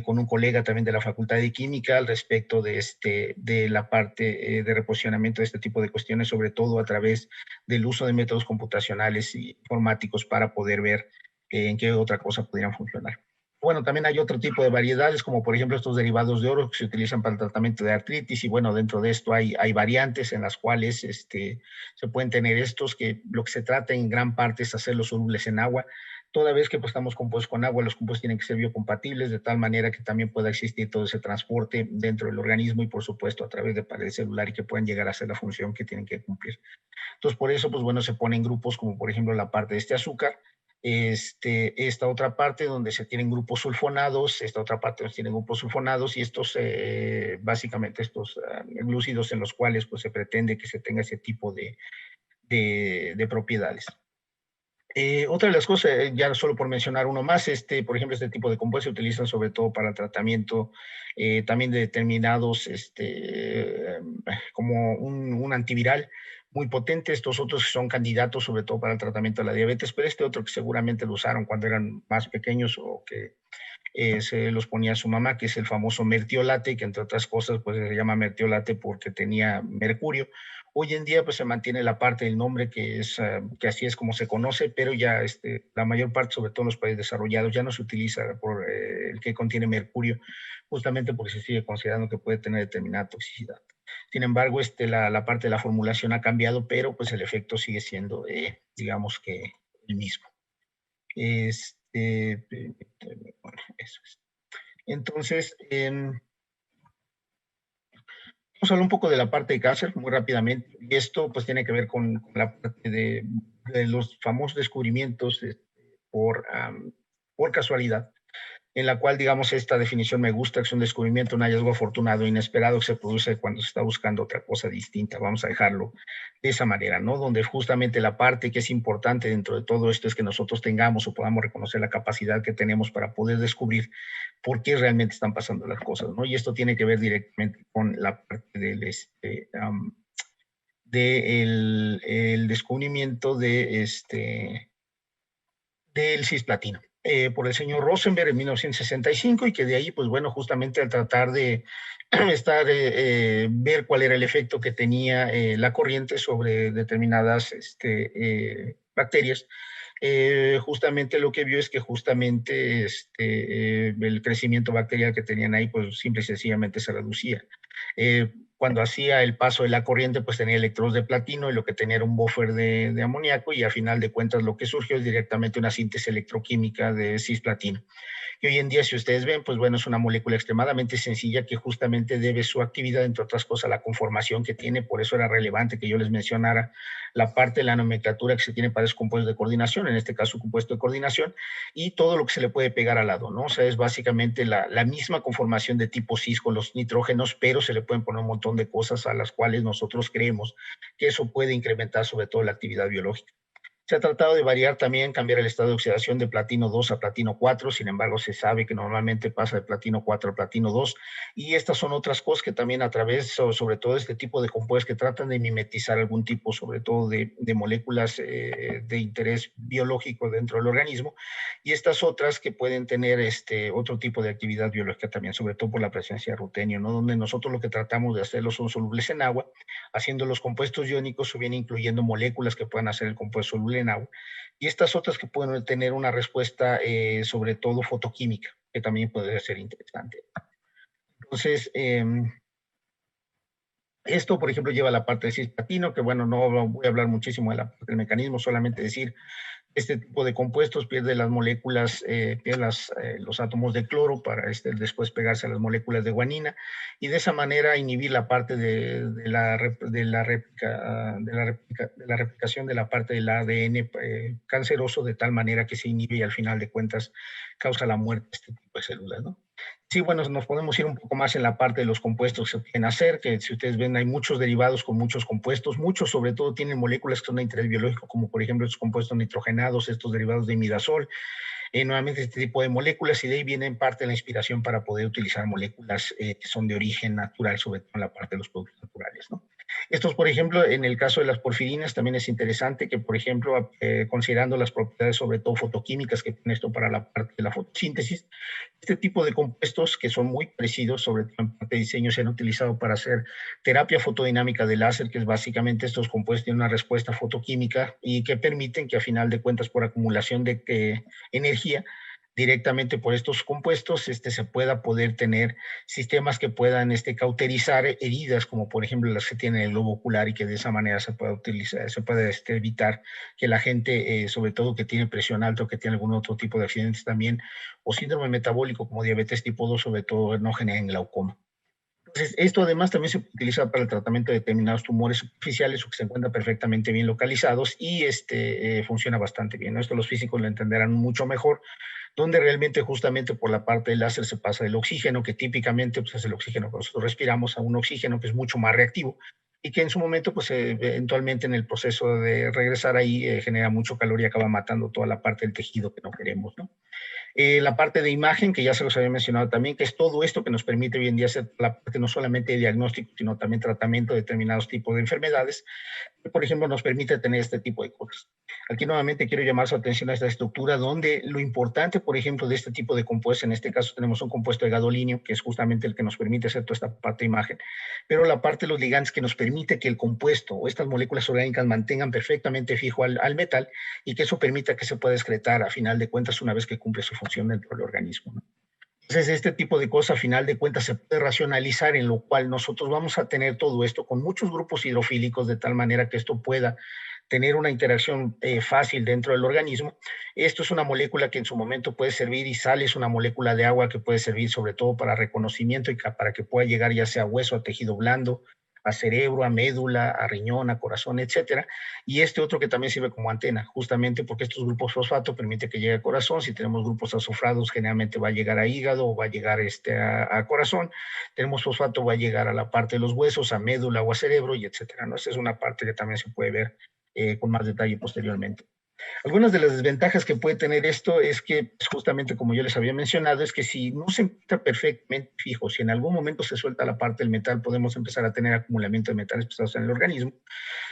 con un colega también de la Facultad de Química al respecto de la parte de reposicionamiento de este tipo de cuestiones, sobre todo a través del uso de métodos computacionales y informáticos para poder ver en qué otra cosa podrían funcionar. Bueno, también hay otro tipo de variedades, como por ejemplo estos derivados de oro que se utilizan para el tratamiento de artritis, y bueno, dentro de esto hay variantes en las cuales se pueden tener estos, que lo que se trata en gran parte es hacerlos solubles en agua. Toda vez que pues, estamos compuestos con agua, los compuestos tienen que ser biocompatibles, de tal manera que también pueda existir todo ese transporte dentro del organismo y por supuesto a través de pared celular y que puedan llegar a hacer la función que tienen que cumplir. Entonces, por eso, pues bueno, se ponen grupos como por ejemplo la parte de este azúcar, esta otra parte donde se tienen grupos sulfonados, esta otra parte donde se tienen grupos sulfonados y estos, básicamente estos glúcidos en los cuales pues se pretende que se tenga ese tipo de propiedades. Otra de las cosas, ya solo por mencionar uno más, por ejemplo, este tipo de compuestos se utilizan sobre todo para el tratamiento también de determinados, como un antiviral muy potente. Estos otros son candidatos sobre todo para el tratamiento de la diabetes, pero este otro que seguramente lo usaron cuando eran más pequeños o que se los ponía su mamá, que es el famoso mertiolate, que entre otras cosas pues se llama mertiolate porque tenía mercurio. Hoy en día pues se mantiene la parte del nombre que así es como se conoce, pero ya la mayor parte, sobre todo en los países desarrollados, ya no se utiliza por el que contiene mercurio, justamente porque se sigue considerando que puede tener determinada toxicidad. Sin embargo, la parte de la formulación ha cambiado, pero pues el efecto sigue siendo, digamos que el mismo. Bueno, eso es. Entonces, vamos a hablar un poco de la parte de cáncer muy rápidamente. Y esto pues tiene que ver con la parte de los famosos descubrimientos por casualidad, en la cual, digamos, esta definición me gusta, que es un descubrimiento, un hallazgo afortunado, inesperado, que se produce cuando se está buscando otra cosa distinta. Vamos a dejarlo de esa manera, ¿no? Donde justamente la parte que es importante dentro de todo esto es que nosotros tengamos o podamos reconocer la capacidad que tenemos para poder descubrir por qué realmente están pasando las cosas, ¿no? Y esto tiene que ver directamente con la parte el descubrimiento del cisplatino por el señor Rosenberg en 1965 y que de ahí, pues bueno, justamente al tratar de ver cuál era el efecto que tenía la corriente sobre determinadas bacterias, justamente lo que vio es que justamente el crecimiento bacterial que tenían ahí, pues simple y sencillamente se reducía. Cuando hacía el paso de la corriente, pues tenía electrodos de platino y lo que tenía era un buffer de amoníaco y a final de cuentas lo que surgió es directamente una síntesis electroquímica de cisplatino. Y hoy en día, si ustedes ven, pues bueno, es una molécula extremadamente sencilla que justamente debe su actividad, entre otras cosas, a la conformación que tiene. Por eso era relevante que yo les mencionara la parte de la nomenclatura que se tiene para esos compuestos de coordinación, en este caso compuesto de coordinación, y todo lo que se le puede pegar al lado, ¿no? O sea, es básicamente la misma conformación de tipo cis con los nitrógenos, pero se le pueden poner un montón de cosas a las cuales nosotros creemos que eso puede incrementar sobre todo la actividad biológica. Se ha tratado de variar también, cambiar el estado de oxidación de platino 2 a platino 4, sin embargo se sabe que normalmente pasa de platino 4 a platino 2, y estas son otras cosas que también a través, sobre todo este tipo de compuestos que tratan de mimetizar algún tipo, sobre todo de moléculas de interés biológico dentro del organismo, y estas otras que pueden tener otro tipo de actividad biológica también, sobre todo por la presencia de rutenio, ¿no? Donde nosotros lo que tratamos de hacerlo son solubles en agua, haciendo los compuestos iónicos o bien incluyendo moléculas que puedan hacer el compuesto soluble en agua, y estas otras que pueden tener una respuesta sobre todo fotoquímica, que también puede ser interesante. Entonces, esto, por ejemplo, lleva a la parte de cisplatino, que bueno, no voy a hablar muchísimo del mecanismo, solamente decir este tipo de compuestos pierde las moléculas, pierde los átomos de cloro para después pegarse a las moléculas de guanina y de esa manera inhibir la parte de la replicación de la parte del ADN canceroso de tal manera que se inhibe y al final de cuentas causa la muerte de este tipo de células, ¿no? Sí, bueno, nos podemos ir un poco más en la parte de los compuestos que se pueden hacer, que si ustedes ven hay muchos derivados con muchos compuestos, muchos sobre todo tienen moléculas que son de interés biológico, como por ejemplo estos compuestos nitrogenados, estos derivados de imidazol, nuevamente este tipo de moléculas, y de ahí viene en parte la inspiración para poder utilizar moléculas que son de origen natural, sobre todo en la parte de los productos naturales, ¿no? Estos, por ejemplo, en el caso de las porfirinas, también es interesante que, por ejemplo, considerando las propiedades sobre todo fotoquímicas que tiene esto para la parte de la fotosíntesis, este tipo de compuestos que son muy parecidos, sobre todo en parte de diseño, se han utilizado para hacer terapia fotodinámica de láser, que es básicamente estos compuestos tienen una respuesta fotoquímica y que permiten que a final de cuentas por acumulación de energía directamente por estos compuestos se pueda poder tener sistemas que puedan cauterizar heridas como por ejemplo las que tiene el globo ocular y que de esa manera se pueda utilizar, se puede evitar que la gente, sobre todo que tiene presión alta o que tiene algún otro tipo de accidentes también o síndrome metabólico como diabetes tipo 2, sobre todo no generen glaucoma. Entonces, esto además también se utiliza para el tratamiento de determinados tumores superficiales o que se encuentran perfectamente bien localizados y funciona bastante bien, ¿no? Esto los físicos lo entenderán mucho mejor, donde realmente justamente por la parte del láser se pasa del oxígeno, que típicamente pues, es el oxígeno que nosotros respiramos, a un oxígeno que es mucho más reactivo y que en su momento, pues eventualmente en el proceso de regresar ahí genera mucho calor y acaba matando toda la parte del tejido que no queremos, ¿no? La parte de imagen, que ya se los había mencionado también, que es todo esto que nos permite hoy en día hacer la parte no solamente de diagnóstico, sino también tratamiento de determinados tipos de enfermedades, que por ejemplo nos permite tener este tipo de cosas. Aquí nuevamente quiero llamar su atención a esta estructura donde lo importante, por ejemplo, de este tipo de compuestos, en este caso tenemos un compuesto de gadolinio, que es justamente el que nos permite hacer toda esta parte de imagen, pero la parte de los ligands que nos permite que el compuesto o estas moléculas orgánicas mantengan perfectamente fijo al metal y que eso permita que se pueda excretar a final de cuentas una vez que cumple su función dentro del organismo, ¿no? Entonces, este tipo de cosas, a final de cuentas, se puede racionalizar, en lo cual nosotros vamos a tener todo esto con muchos grupos hidrofílicos, de tal manera que esto pueda tener una interacción fácil dentro del organismo. Esto es una molécula que en su momento puede servir, y sal es una molécula de agua que puede servir sobre todo para reconocimiento y para que pueda llegar ya sea a hueso, a tejido blando, a cerebro, a médula, a riñón, a corazón, etcétera. Y otro que también sirve como antena, justamente porque estos grupos fosfato permiten que llegue al corazón. Si tenemos grupos azufrados, generalmente va a llegar a hígado o va a llegar a corazón. Tenemos fosfato, va a llegar a la parte de los huesos, a médula o a cerebro, y etcétera, ¿no? Esa es una parte que también se puede ver con más detalle posteriormente. Algunas de las desventajas que puede tener esto es que, pues, justamente como yo les había mencionado, es que si no se encuentra perfectamente fijo, si en algún momento se suelta la parte del metal, podemos empezar a tener acumulamiento de metales pesados en el organismo.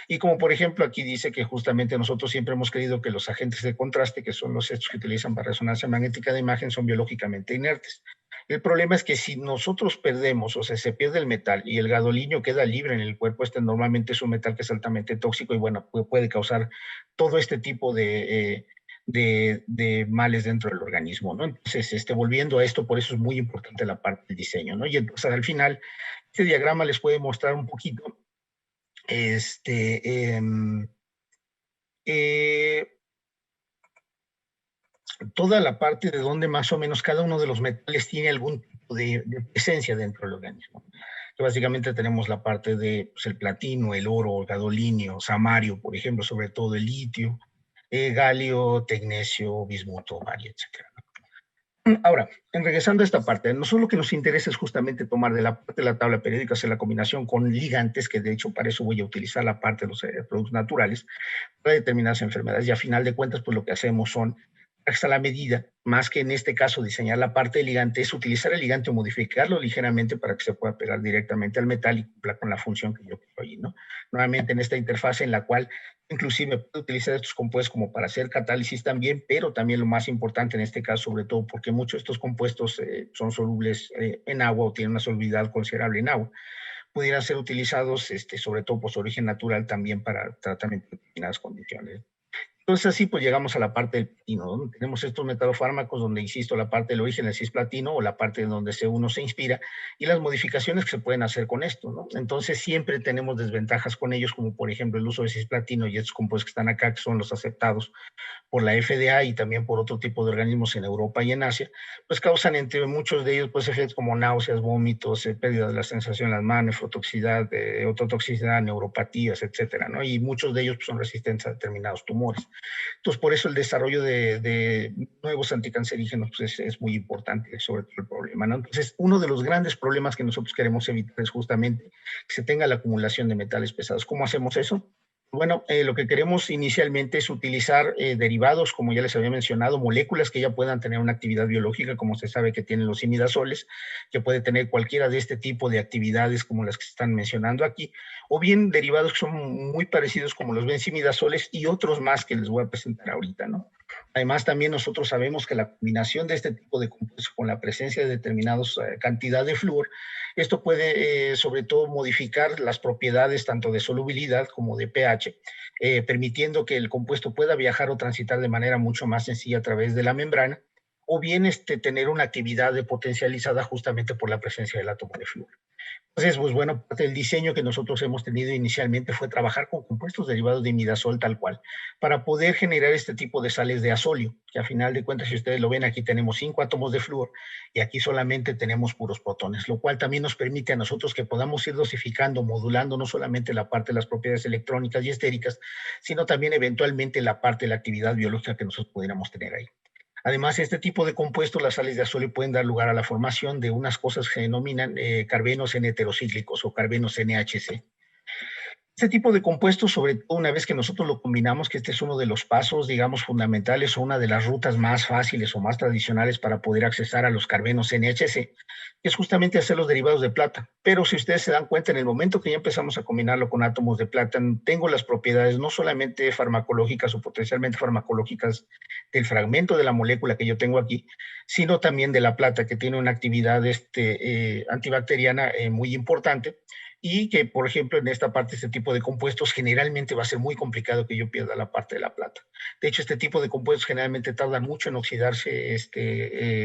Y como por ejemplo aquí dice que justamente nosotros siempre hemos creído que los agentes de contraste, que son los estos que utilizan para resonancia magnética de imagen, son biológicamente inertes. El problema es que si nosotros perdemos, o sea, se pierde el metal y el gadolinio queda libre en el cuerpo, normalmente es un metal que es altamente tóxico y bueno, puede causar todo este tipo de males dentro del organismo, ¿no? Entonces, volviendo a esto, por eso es muy importante la parte del diseño, ¿no? Y entonces al final, este diagrama les puede mostrar un poquito este, eh, toda la parte de donde más o menos cada uno de los metales tiene algún tipo de presencia dentro del organismo. Que básicamente tenemos la parte de pues, el platino, el oro, el gadolinio, samario, por ejemplo, sobre todo el litio, galio, tecnecio, bismuto, bario, etc. Ahora, regresando a esta parte, nosotros lo que nos interesa es justamente tomar de la parte de la tabla periódica, hacer la combinación con ligantes, que de hecho para eso voy a utilizar la parte de los productos naturales, para determinadas enfermedades. Y a final de cuentas, pues lo que hacemos son trajes a la medida, más que en este caso diseñar la parte del ligante, es utilizar el ligante o modificarlo ligeramente para que se pueda pegar directamente al metal y cumpla con la función que yo quiero ahí, ¿no? Nuevamente en esta interfaz en la cual inclusive puedo utilizar estos compuestos como para hacer catálisis también, pero también lo más importante en este caso, sobre todo porque muchos de estos compuestos son solubles en agua o tienen una solubilidad considerable en agua, pudieran ser utilizados sobre todo por su origen natural también para tratamiento de determinadas condiciones. Entonces así pues llegamos a la parte del platino, ¿no? Tenemos estos metalofármacos donde, insisto, la parte del origen del cisplatino o la parte donde uno se inspira y las modificaciones que se pueden hacer con esto, ¿no? Entonces siempre tenemos desventajas con ellos, como por ejemplo el uso de cisplatino y estos compuestos que están acá, que son los aceptados por la FDA y también por otro tipo de organismos en Europa y en Asia, pues causan entre muchos de ellos pues efectos como náuseas, vómitos, pérdida de la sensación en las manos, fotoxicidad, ototoxicidad, neuropatías, etcétera, ¿no? Y muchos de ellos pues, son resistentes a determinados tumores. Entonces, por eso el desarrollo de nuevos anticancerígenos pues, es muy importante sobre todo el problema, ¿no? Entonces, uno de los grandes problemas que nosotros queremos evitar es justamente que se tenga la acumulación de metales pesados. ¿Cómo hacemos eso? Bueno, lo que queremos inicialmente es utilizar derivados, como ya les había mencionado, moléculas que ya puedan tener una actividad biológica, como se sabe que tienen los imidazoles, que puede tener cualquiera de este tipo de actividades como las que se están mencionando aquí, o bien derivados que son muy parecidos como los benzimidazoles y otros más que les voy a presentar ahorita, ¿no? Además, también nosotros sabemos que la combinación de este tipo de compuestos con la presencia de determinadas cantidad de flúor, esto puede sobre todo modificar las propiedades tanto de solubilidad como de pH, permitiendo que el compuesto pueda viajar o transitar de manera mucho más sencilla a través de la membrana, o bien tener una actividad potencializada justamente por la presencia del átomo de flúor. Entonces, pues bueno, parte del diseño que nosotros hemos tenido inicialmente fue trabajar con compuestos derivados de imidazol tal cual, para poder generar este tipo de sales de azolio, que a final de cuentas, si ustedes lo ven, aquí tenemos 5 átomos de flúor y aquí solamente tenemos puros protones, lo cual también nos permite a nosotros que podamos ir dosificando, modulando no solamente la parte de las propiedades electrónicas y estéricas, sino también eventualmente la parte de la actividad biológica que nosotros pudiéramos tener ahí. Además, este tipo de compuestos, las sales de azolio, pueden dar lugar a la formación de unas cosas que se denominan carbenos N-heterocíclicos o carbenos NHC. Este tipo de compuestos, sobre todo una vez que nosotros lo combinamos, que este es uno de los pasos, digamos, fundamentales o una de las rutas más fáciles o más tradicionales para poder accesar a los carbenos NHC, que es justamente hacer los derivados de plata. Pero si ustedes se dan cuenta, en el momento que ya empezamos a combinarlo con átomos de plata, tengo las propiedades no solamente farmacológicas o potencialmente farmacológicas del fragmento de la molécula que yo tengo aquí, sino también de la plata, que tiene una actividad antibacteriana muy importante y que, por ejemplo, en esta parte, este tipo de compuestos generalmente va a ser muy complicado que yo pierda la parte de la plata. De hecho, este tipo de compuestos generalmente tardan mucho en oxidarse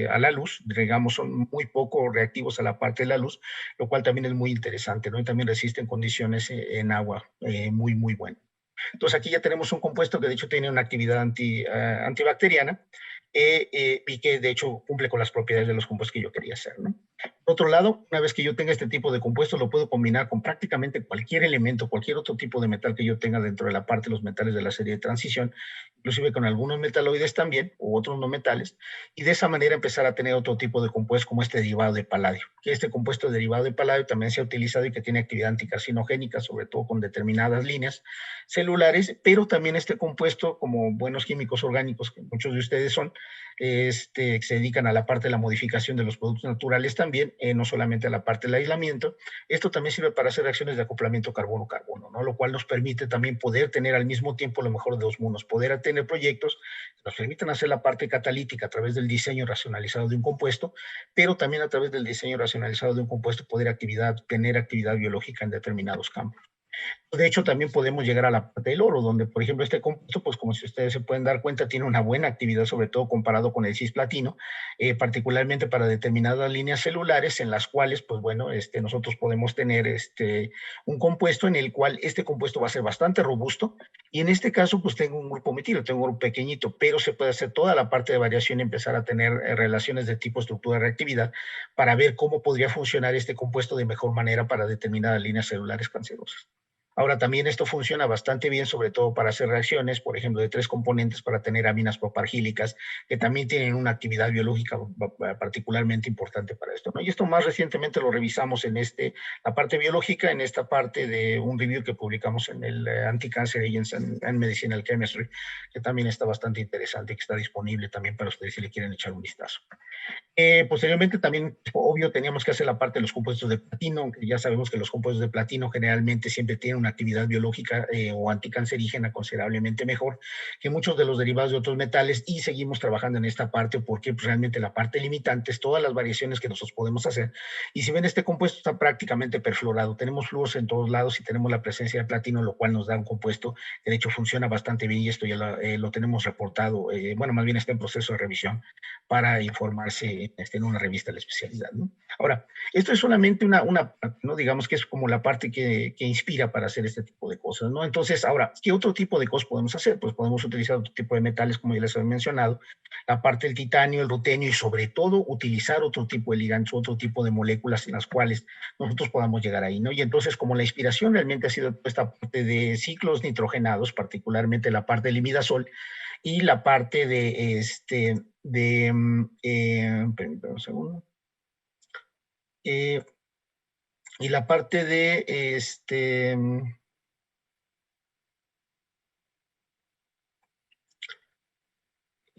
a la luz, digamos, son muy poco reactivos a la parte de la luz, lo cual también es muy interesante, ¿no? Y también resisten condiciones en agua muy, muy buenas. Entonces, aquí ya tenemos un compuesto que de hecho tiene una actividad antibacteriana y que de hecho cumple con las propiedades de los compuestos que yo quería hacer, ¿no? Por otro lado, una vez que yo tenga este tipo de compuestos, lo puedo combinar con prácticamente cualquier elemento, cualquier otro tipo de metal que yo tenga dentro de la parte de los metales de la serie de transición, inclusive con algunos metaloides también, o otros no metales, y de esa manera empezar a tener otro tipo de compuestos como este derivado de paladio, que este compuesto derivado de paladio también se ha utilizado y que tiene actividad anticarcinogénica, sobre todo con determinadas líneas celulares, pero también este compuesto, como buenos químicos orgánicos, que muchos de ustedes son, que se dedican a la parte de la modificación de los productos naturales también, no solamente a la parte del aislamiento. Esto también sirve para hacer reacciones de acoplamiento carbono-carbono, ¿no? Lo cual nos permite también poder tener al mismo tiempo lo mejor de dos mundos, poder tener proyectos que nos permitan hacer la parte catalítica a través del diseño racionalizado de un compuesto, pero también a través del diseño racionalizado de un compuesto poder tener actividad biológica en determinados campos. De hecho, también podemos llegar a la parte del oro, donde, por ejemplo, este compuesto, pues como si ustedes se pueden dar cuenta, tiene una buena actividad, sobre todo comparado con el cisplatino, particularmente para determinadas líneas celulares en las cuales, pues bueno, nosotros podemos tener un compuesto en el cual este compuesto va a ser bastante robusto y en este caso, pues tengo un grupo metilo, tengo un grupo pequeñito, pero se puede hacer toda la parte de variación y empezar a tener relaciones de tipo estructura de reactividad para ver cómo podría funcionar este compuesto de mejor manera para determinadas líneas celulares cancerosas. Ahora, también esto funciona bastante bien, sobre todo para hacer reacciones, por ejemplo, de 3 componentes para tener aminas propargílicas, que también tienen una actividad biológica particularmente importante para esto, ¿no? Y esto más recientemente lo revisamos en la parte biológica, en esta parte de un review que publicamos en el Anti-Cancer Agents and Medicinal Chemistry, que también está bastante interesante y que está disponible también para ustedes si le quieren echar un vistazo. Posteriormente también, obvio, teníamos que hacer la parte de los compuestos de platino, aunque ya sabemos que los compuestos de platino generalmente siempre tienen una actividad biológica o anticancerígena considerablemente mejor que muchos de los derivados de otros metales, y seguimos trabajando en esta parte porque pues, realmente la parte limitante es todas las variaciones que nosotros podemos hacer. Y si ven, este compuesto está prácticamente perfluorado, tenemos flúors en todos lados y tenemos la presencia de platino, lo cual nos da un compuesto que de hecho funciona bastante bien, y esto ya lo tenemos reportado, bueno, más bien está en proceso de revisión para informarse en una revista de la especialidad, ¿no? Ahora, esto es solamente una parte, ¿no? Digamos que es como la parte que inspira para hacer este tipo de cosas, ¿no? Entonces, ahora, ¿qué otro tipo de cosas podemos hacer? Pues podemos utilizar otro tipo de metales, como ya les he mencionado, la parte del titanio, el rutenio, y sobre todo utilizar otro tipo de ligandos, otro tipo de moléculas en las cuales nosotros podamos llegar ahí, ¿no? Y entonces, como la inspiración realmente ha sido esta parte de ciclos nitrogenados, particularmente la parte del imidazol, y la parte permítame un segundo, eh, y la parte de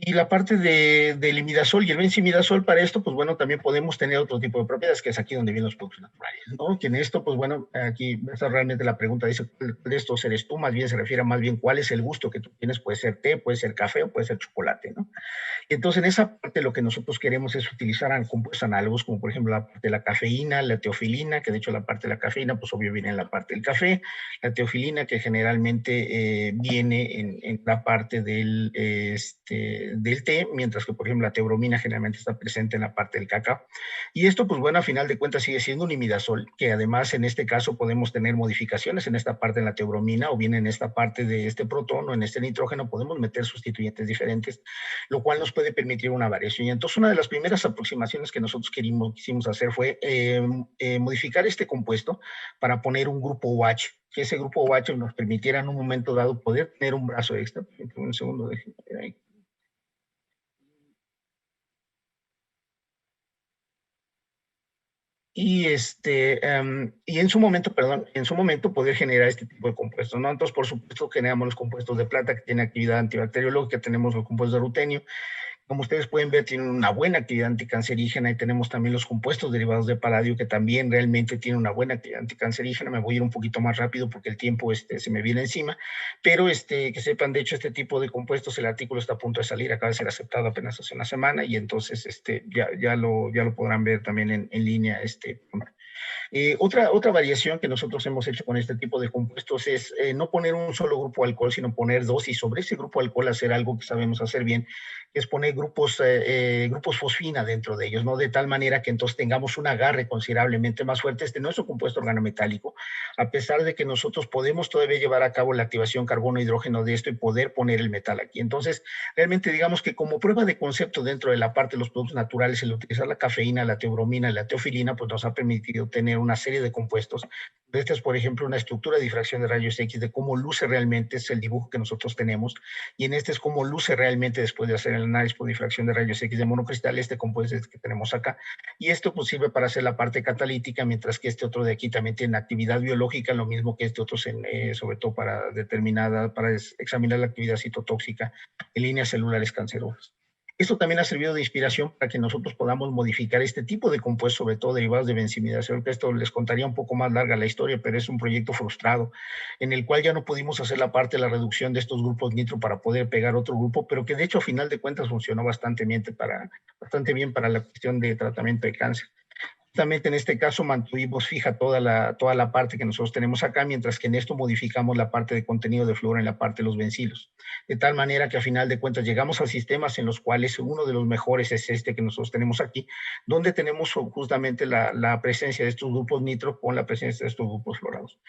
y la parte del imidazol y el benzimidazol, para esto, pues bueno, también podemos tener otro tipo de propiedades, que es aquí donde vienen los productos naturales, ¿no? Que en esto, pues bueno, aquí esta realmente la pregunta dice, ¿cuál de estos eres tú? Más bien se refiere más bien cuál es el gusto que tú tienes, puede ser té, puede ser café o puede ser chocolate, ¿no? Entonces, en esa parte lo que nosotros queremos es utilizar compuestos análogos, como por ejemplo la parte de la cafeína, la teofilina, que de hecho la parte de la cafeína, pues obvio viene en la parte del café, la teofilina que generalmente viene en la parte del té, mientras que por ejemplo la teobromina generalmente está presente en la parte del cacao. Y esto, pues bueno, a final de cuentas sigue siendo un imidazol, que además en este caso podemos tener modificaciones en esta parte de la teobromina, o bien en esta parte de este protón o en este nitrógeno, podemos meter sustituyentes diferentes, lo cual nos puede permitir una variación. Y entonces una de las primeras aproximaciones que nosotros quisimos hacer fue modificar este compuesto para poner un grupo OH, que ese grupo OH nos permitiera en un momento dado poder tener un brazo extra. Un segundo, déjenme ver ahí. Y en su momento, perdón, en su momento poder generar este tipo de compuestos, ¿no? Entonces, por supuesto, generamos los compuestos de plata, que tienen actividad antibacteriológica, tenemos los compuestos de rutenio. Como ustedes pueden ver, tienen una buena actividad anticancerígena, y tenemos también los compuestos derivados de paladio, que también realmente tienen una buena actividad anticancerígena. Me voy a ir un poquito más rápido porque el tiempo se me viene encima, pero que sepan, de hecho, este tipo de compuestos, el artículo está a punto de salir, acaba de ser aceptado apenas hace una semana, y entonces ya lo podrán ver también en línea. Otra variación que nosotros hemos hecho con este tipo de compuestos es no poner un solo grupo de alcohol, sino poner dos, y sobre ese grupo de alcohol hacer algo que sabemos hacer bien, que es poner grupos fosfina dentro de ellos, ¿no? De tal manera que entonces tengamos un agarre considerablemente más fuerte. No es un compuesto organometálico, a pesar de que nosotros podemos todavía llevar a cabo la activación carbono-hidrógeno de esto y poder poner el metal aquí. Entonces, realmente digamos que como prueba de concepto dentro de la parte de los productos naturales, el utilizar la cafeína, la teobromina y la teofilina, pues nos ha permitido tener una serie de compuestos. Esta es, por ejemplo, una estructura de difracción de rayos X, de cómo luce realmente, es el dibujo que nosotros tenemos, y en este es cómo luce realmente después de hacer el análisis por difracción de rayos X de monocristal, este compuesto que tenemos acá. Y esto pues sirve para hacer la parte catalítica, mientras que este otro de aquí también tiene actividad biológica, lo mismo que este otro, sobre todo para examinar la actividad citotóxica en líneas celulares cancerosas. Esto también ha servido de inspiración para que nosotros podamos modificar este tipo de compuestos, sobre todo derivados de benzimidación. Esto les contaría un poco más larga la historia, pero es un proyecto frustrado en el cual ya no pudimos hacer la parte de la reducción de estos grupos nitro para poder pegar otro grupo, pero que de hecho a final de cuentas funcionó bastante bien para la cuestión de tratamiento de cáncer. Justamente en este caso mantuvimos fija toda la parte que nosotros tenemos acá, mientras que en esto modificamos la parte de contenido de flúor en la parte de los bencilos. De tal manera que a final de cuentas llegamos a sistemas en los cuales uno de los mejores es este que nosotros tenemos aquí, donde tenemos justamente la presencia de estos grupos nitro con la presencia de estos grupos fluorados.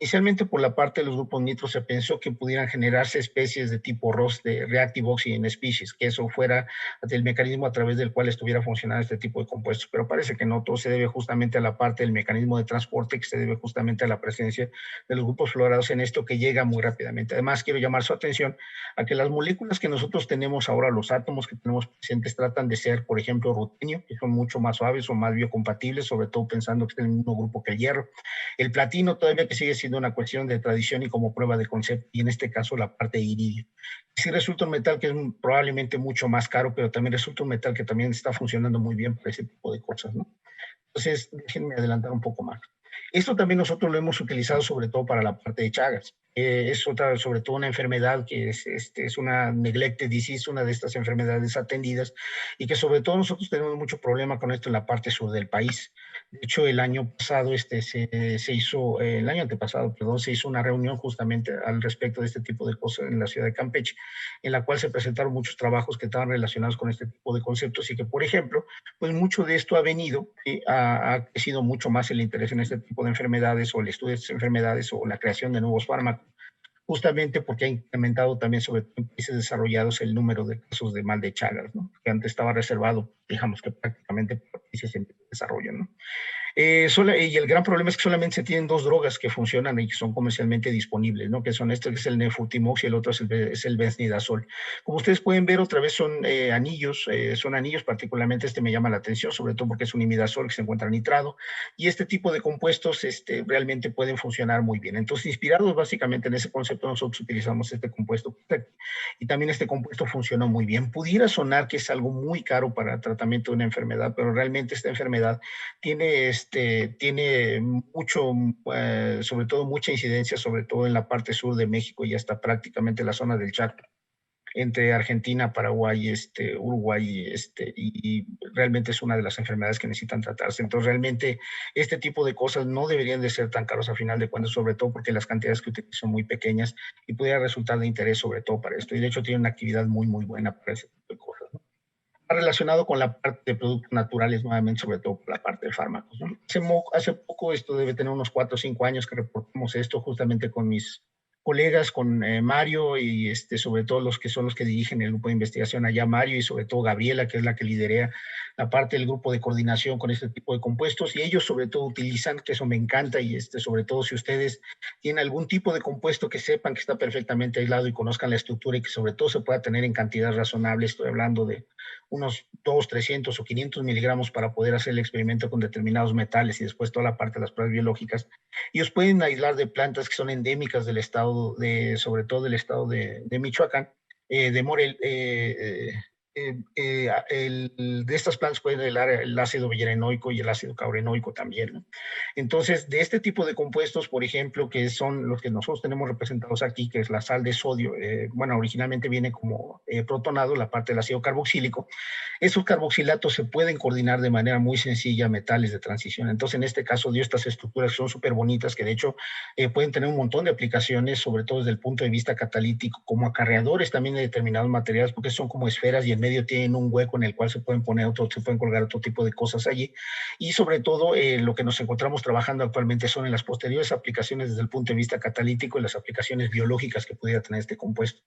inicialmente por la parte de los grupos nitro se pensó que pudieran generarse especies de tipo ROS, de Reactive Oxygen Species, que eso fuera el mecanismo a través del cual estuviera funcionando este tipo de compuestos, pero parece que no, todo se debe justamente a la parte del mecanismo de transporte, que se debe justamente a la presencia de los grupos fluorados en esto que llega muy rápidamente. Además, quiero llamar su atención a que las moléculas que nosotros tenemos ahora, los átomos que tenemos presentes, tratan de ser, por ejemplo, rutenio, que son mucho más suaves o más biocompatibles, sobre todo pensando que es el mismo grupo que el hierro. El platino todavía que sigue siendo una cuestión de tradición y como prueba de concepto, y en este caso la parte de iridio. Sí resulta un metal que es probablemente mucho más caro, pero también resulta un metal que también está funcionando muy bien para ese tipo de cosas, ¿no? Entonces, déjenme adelantar un poco más. Esto también nosotros lo hemos utilizado sobre todo para la parte de Chagas. Es otra, sobre todo una enfermedad que es una neglected disease, una de estas enfermedades atendidas, y que sobre todo nosotros tenemos mucho problema con esto en la parte sur del país. De hecho, el año pasado se hizo, el año antepasado, perdón, se hizo una reunión justamente al respecto de este tipo de cosas en la ciudad de Campeche, en la cual se presentaron muchos trabajos que estaban relacionados con este tipo de conceptos y que, por ejemplo, pues mucho de esto ha venido, ha crecido mucho más el interés en este tipo de enfermedades o el estudio de estas enfermedades o la creación de nuevos fármacos, justamente porque ha incrementado también, sobre todo en países desarrollados, el número de casos de mal de Chagas, ¿no? Que antes estaba reservado, digamos que prácticamente para países en desarrollo, ¿no? Y el gran problema es que solamente se tienen dos drogas que funcionan y que son comercialmente disponibles, ¿no? Que son este, que es el Nefutimox y el otro es el Benznidazol. Como ustedes pueden ver, otra vez son anillos, particularmente este me llama la atención, sobre todo porque es un imidazol que se encuentra nitrado, y este tipo de compuestos realmente pueden funcionar muy bien. Entonces, inspirados básicamente en ese concepto, nosotros utilizamos este compuesto y también este compuesto funcionó muy bien. Pudiera sonar que es algo muy caro para el tratamiento de una enfermedad, pero realmente esta enfermedad tiene mucho, sobre todo mucha incidencia, sobre todo en la parte sur de México y hasta prácticamente la zona del Chaco, entre Argentina, Paraguay, Uruguay, y realmente es una de las enfermedades que necesitan tratarse. Entonces, realmente este tipo de cosas no deberían de ser tan caros a final de cuentas, sobre todo porque las cantidades que utilizan son muy pequeñas y pudiera resultar de interés sobre todo para esto. Y de hecho tiene una actividad muy, muy buena para ese tipo de cosas, ¿no? Relacionado con la parte de productos naturales, nuevamente, sobre todo con la parte de fármacos, ¿no? Hace poco, esto debe tener unos 4 o 5 años que reportamos esto justamente con mis colegas, con Mario y sobre todo los que son los que dirigen el grupo de investigación allá, Mario y sobre todo Gabriela, que es la que lidera la parte del grupo de coordinación con este tipo de compuestos, y ellos sobre todo utilizan, que eso me encanta, y sobre todo si ustedes tienen algún tipo de compuesto que sepan que está perfectamente aislado y conozcan la estructura y que sobre todo se pueda tener en cantidades razonables, estoy hablando de unos 2, 300 o 500 miligramos para poder hacer el experimento con determinados metales y después toda la parte de las pruebas biológicas. Ellos pueden aislar de plantas que son endémicas del estado, sobre todo del estado de Michoacán, de Morel, de estas plantas pueden aislar el ácido villarenoico y el ácido caurenoico también, ¿no? Entonces, de este tipo de compuestos, por ejemplo, que son los que nosotros tenemos representados aquí, que es la sal de sodio, bueno, originalmente viene como protonado, la parte del ácido carboxílico. Esos carboxilatos se pueden coordinar de manera muy sencilla a metales de transición. Entonces, en este caso, dio estas estructuras que son súper bonitas, que de hecho pueden tener un montón de aplicaciones, sobre todo desde el punto de vista catalítico, como acarreadores también de determinados materiales, porque son como esferas y en medio tienen un hueco en el cual se pueden se pueden colgar otro tipo de cosas allí. Y sobre todo, lo que nos encontramos trabajando actualmente son en las posteriores aplicaciones desde el punto de vista catalítico y las aplicaciones biológicas que pudiera tener este compuesto.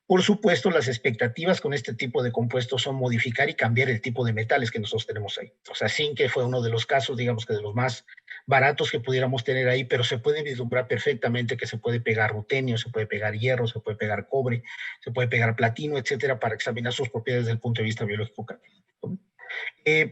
Por supuesto, las expectativas con este tipo de compuestos son modificar y cambiar el tipo de metales que nosotros tenemos ahí. O sea, zinc fue uno de los casos, digamos que de los más baratos que pudiéramos tener ahí, pero se puede vislumbrar perfectamente que se puede pegar rutenio, se puede pegar hierro, se puede pegar cobre, se puede pegar platino, etcétera, para examinar sus propiedades desde el punto de vista biológico.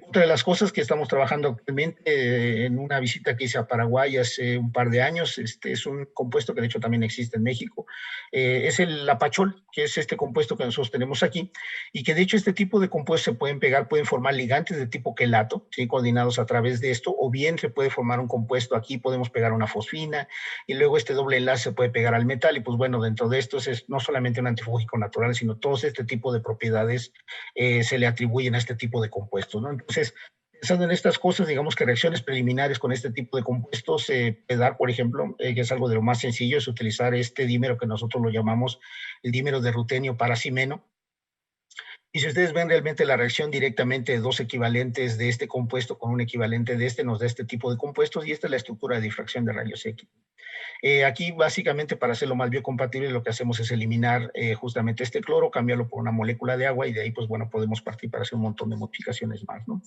Otra de las cosas que estamos trabajando actualmente en una visita que hice a Paraguay hace un par de años, es un compuesto que de hecho también existe en México, es el lapachol, que es este compuesto que nosotros tenemos aquí, y que de hecho este tipo de compuestos se pueden pegar, pueden formar ligantes de tipo quelato, ¿sí? Coordinados a través de esto, o bien se puede formar un compuesto aquí, podemos pegar una fosfina, y luego este doble enlace se puede pegar al metal, y pues bueno, dentro de esto es no solamente un antifúngico natural, sino todos este tipo de propiedades se le atribuyen a este tipo de compuestos, ¿no? Entonces, pensando en estas cosas, digamos que reacciones preliminares con este tipo de compuestos, dar, por ejemplo, que es algo de lo más sencillo, es utilizar este dímero que nosotros lo llamamos el dímero de rutenio paracimeno. Y si ustedes ven realmente la reacción directamente de dos equivalentes de este compuesto con un equivalente de este, nos da este tipo de compuestos y esta es la estructura de difracción de rayos X. Aquí básicamente para hacerlo más biocompatible lo que hacemos es eliminar justamente este cloro, cambiarlo por una molécula de agua y de ahí pues bueno podemos partir para hacer un montón de modificaciones más, ¿no?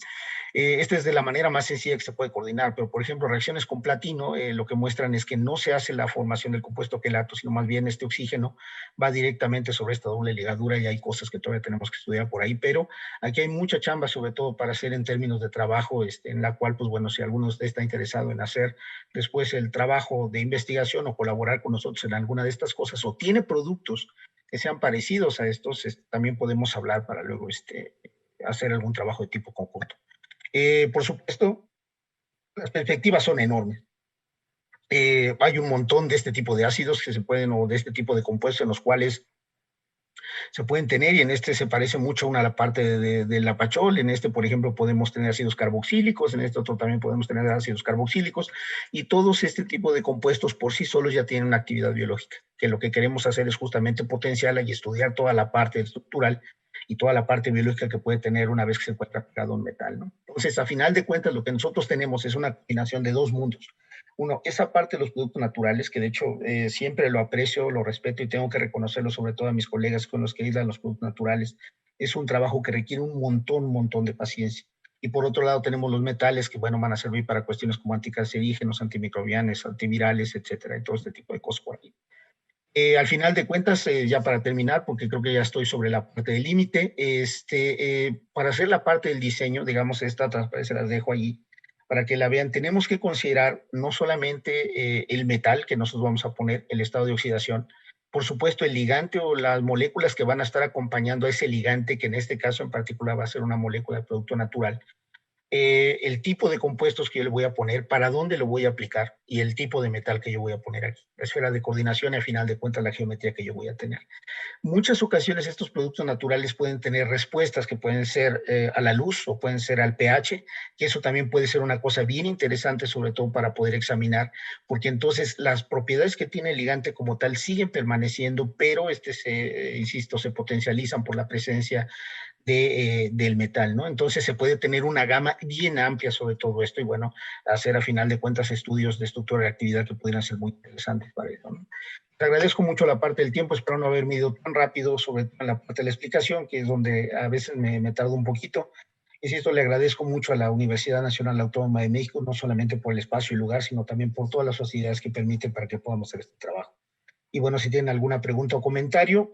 Esta es de la manera más sencilla que se puede coordinar, pero por ejemplo, reacciones con platino lo que muestran es que no se hace la formación del compuesto quelato, sino más bien este oxígeno va directamente sobre esta doble ligadura y hay cosas que todavía tenemos que estudiar por ahí, pero aquí hay mucha chamba, sobre todo para hacer en términos de trabajo, en la cual, pues bueno, si alguno de ustedes está interesado en hacer después el trabajo de investigación o colaborar con nosotros en alguna de estas cosas o tiene productos que sean parecidos a estos, también podemos hablar para luego hacer algún trabajo de tipo conjunto. Por supuesto, las perspectivas son enormes. Hay un montón de este tipo de ácidos que se pueden, o de este tipo de compuestos en los cuales se pueden tener, y en este se parece mucho a la parte del apachol. En este, por ejemplo, podemos tener ácidos carboxílicos, en este otro también podemos tener ácidos carboxílicos, y todos este tipo de compuestos por sí solos ya tienen una actividad biológica, que lo que queremos hacer es justamente potenciarla y estudiar toda la parte estructural y toda la parte biológica que puede tener una vez que se encuentra pegado un metal, ¿no? Entonces, a final de cuentas, lo que nosotros tenemos es una combinación de dos mundos. Uno, esa parte de los productos naturales, que de hecho siempre lo aprecio, lo respeto y tengo que reconocerlo, sobre todo a mis colegas con los que aíslan los productos naturales, es un trabajo que requiere un montón de paciencia. Y por otro lado tenemos los metales que, bueno, van a servir para cuestiones como anticancerígenos, antimicrobianos, antivirales, etcétera, y todo este tipo de cosas por ahí. Al final de cuentas, ya para terminar, porque creo que ya estoy sobre la parte del límite, para hacer la parte del diseño, digamos, esta transparencia las dejo allí para que la vean. Tenemos que considerar no solamente el metal que nosotros vamos a poner, el estado de oxidación, por supuesto el ligante o las moléculas que van a estar acompañando a ese ligante, que en este caso en particular va a ser una molécula de producto natural, el tipo de compuestos que yo le voy a poner, para dónde lo voy a aplicar y el tipo de metal que yo voy a poner aquí. La esfera de coordinación y al final de cuentas la geometría que yo voy a tener. Muchas ocasiones estos productos naturales pueden tener respuestas que pueden ser a la luz o pueden ser al pH, que eso también puede ser una cosa bien interesante, sobre todo para poder examinar, porque entonces las propiedades que tiene el ligante como tal siguen permaneciendo, pero insisto, se potencializan por la presencia del metal, ¿no? Entonces se puede tener una gama bien amplia sobre todo esto y bueno, hacer a final de cuentas estudios de estructura de actividad que pudieran ser muy interesantes para eso, ¿no? Te agradezco mucho la parte del tiempo, espero no haberme ido tan rápido sobre todo en la parte de la explicación, que es donde a veces me tardo un poquito. Insisto, le agradezco mucho a la Universidad Nacional Autónoma de México, no solamente por el espacio y lugar, sino también por todas las facilidades que permiten para que podamos hacer este trabajo. Y bueno, si tienen alguna pregunta o comentario,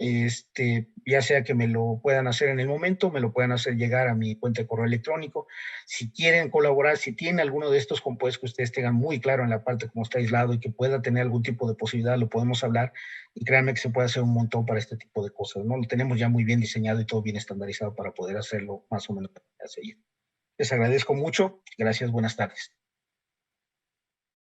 ya sea que me lo puedan hacer en el momento, me lo puedan hacer llegar a mi cuenta de correo electrónico. Si quieren colaborar, si tienen alguno de estos compuestos que ustedes tengan muy claro en la parte como está aislado y que pueda tener algún tipo de posibilidad, lo podemos hablar y créanme que se puede hacer un montón para este tipo de cosas, ¿no? Lo tenemos ya muy bien diseñado y todo bien estandarizado para poder hacerlo más o menos a seguir. Les agradezco mucho. Gracias. Buenas tardes.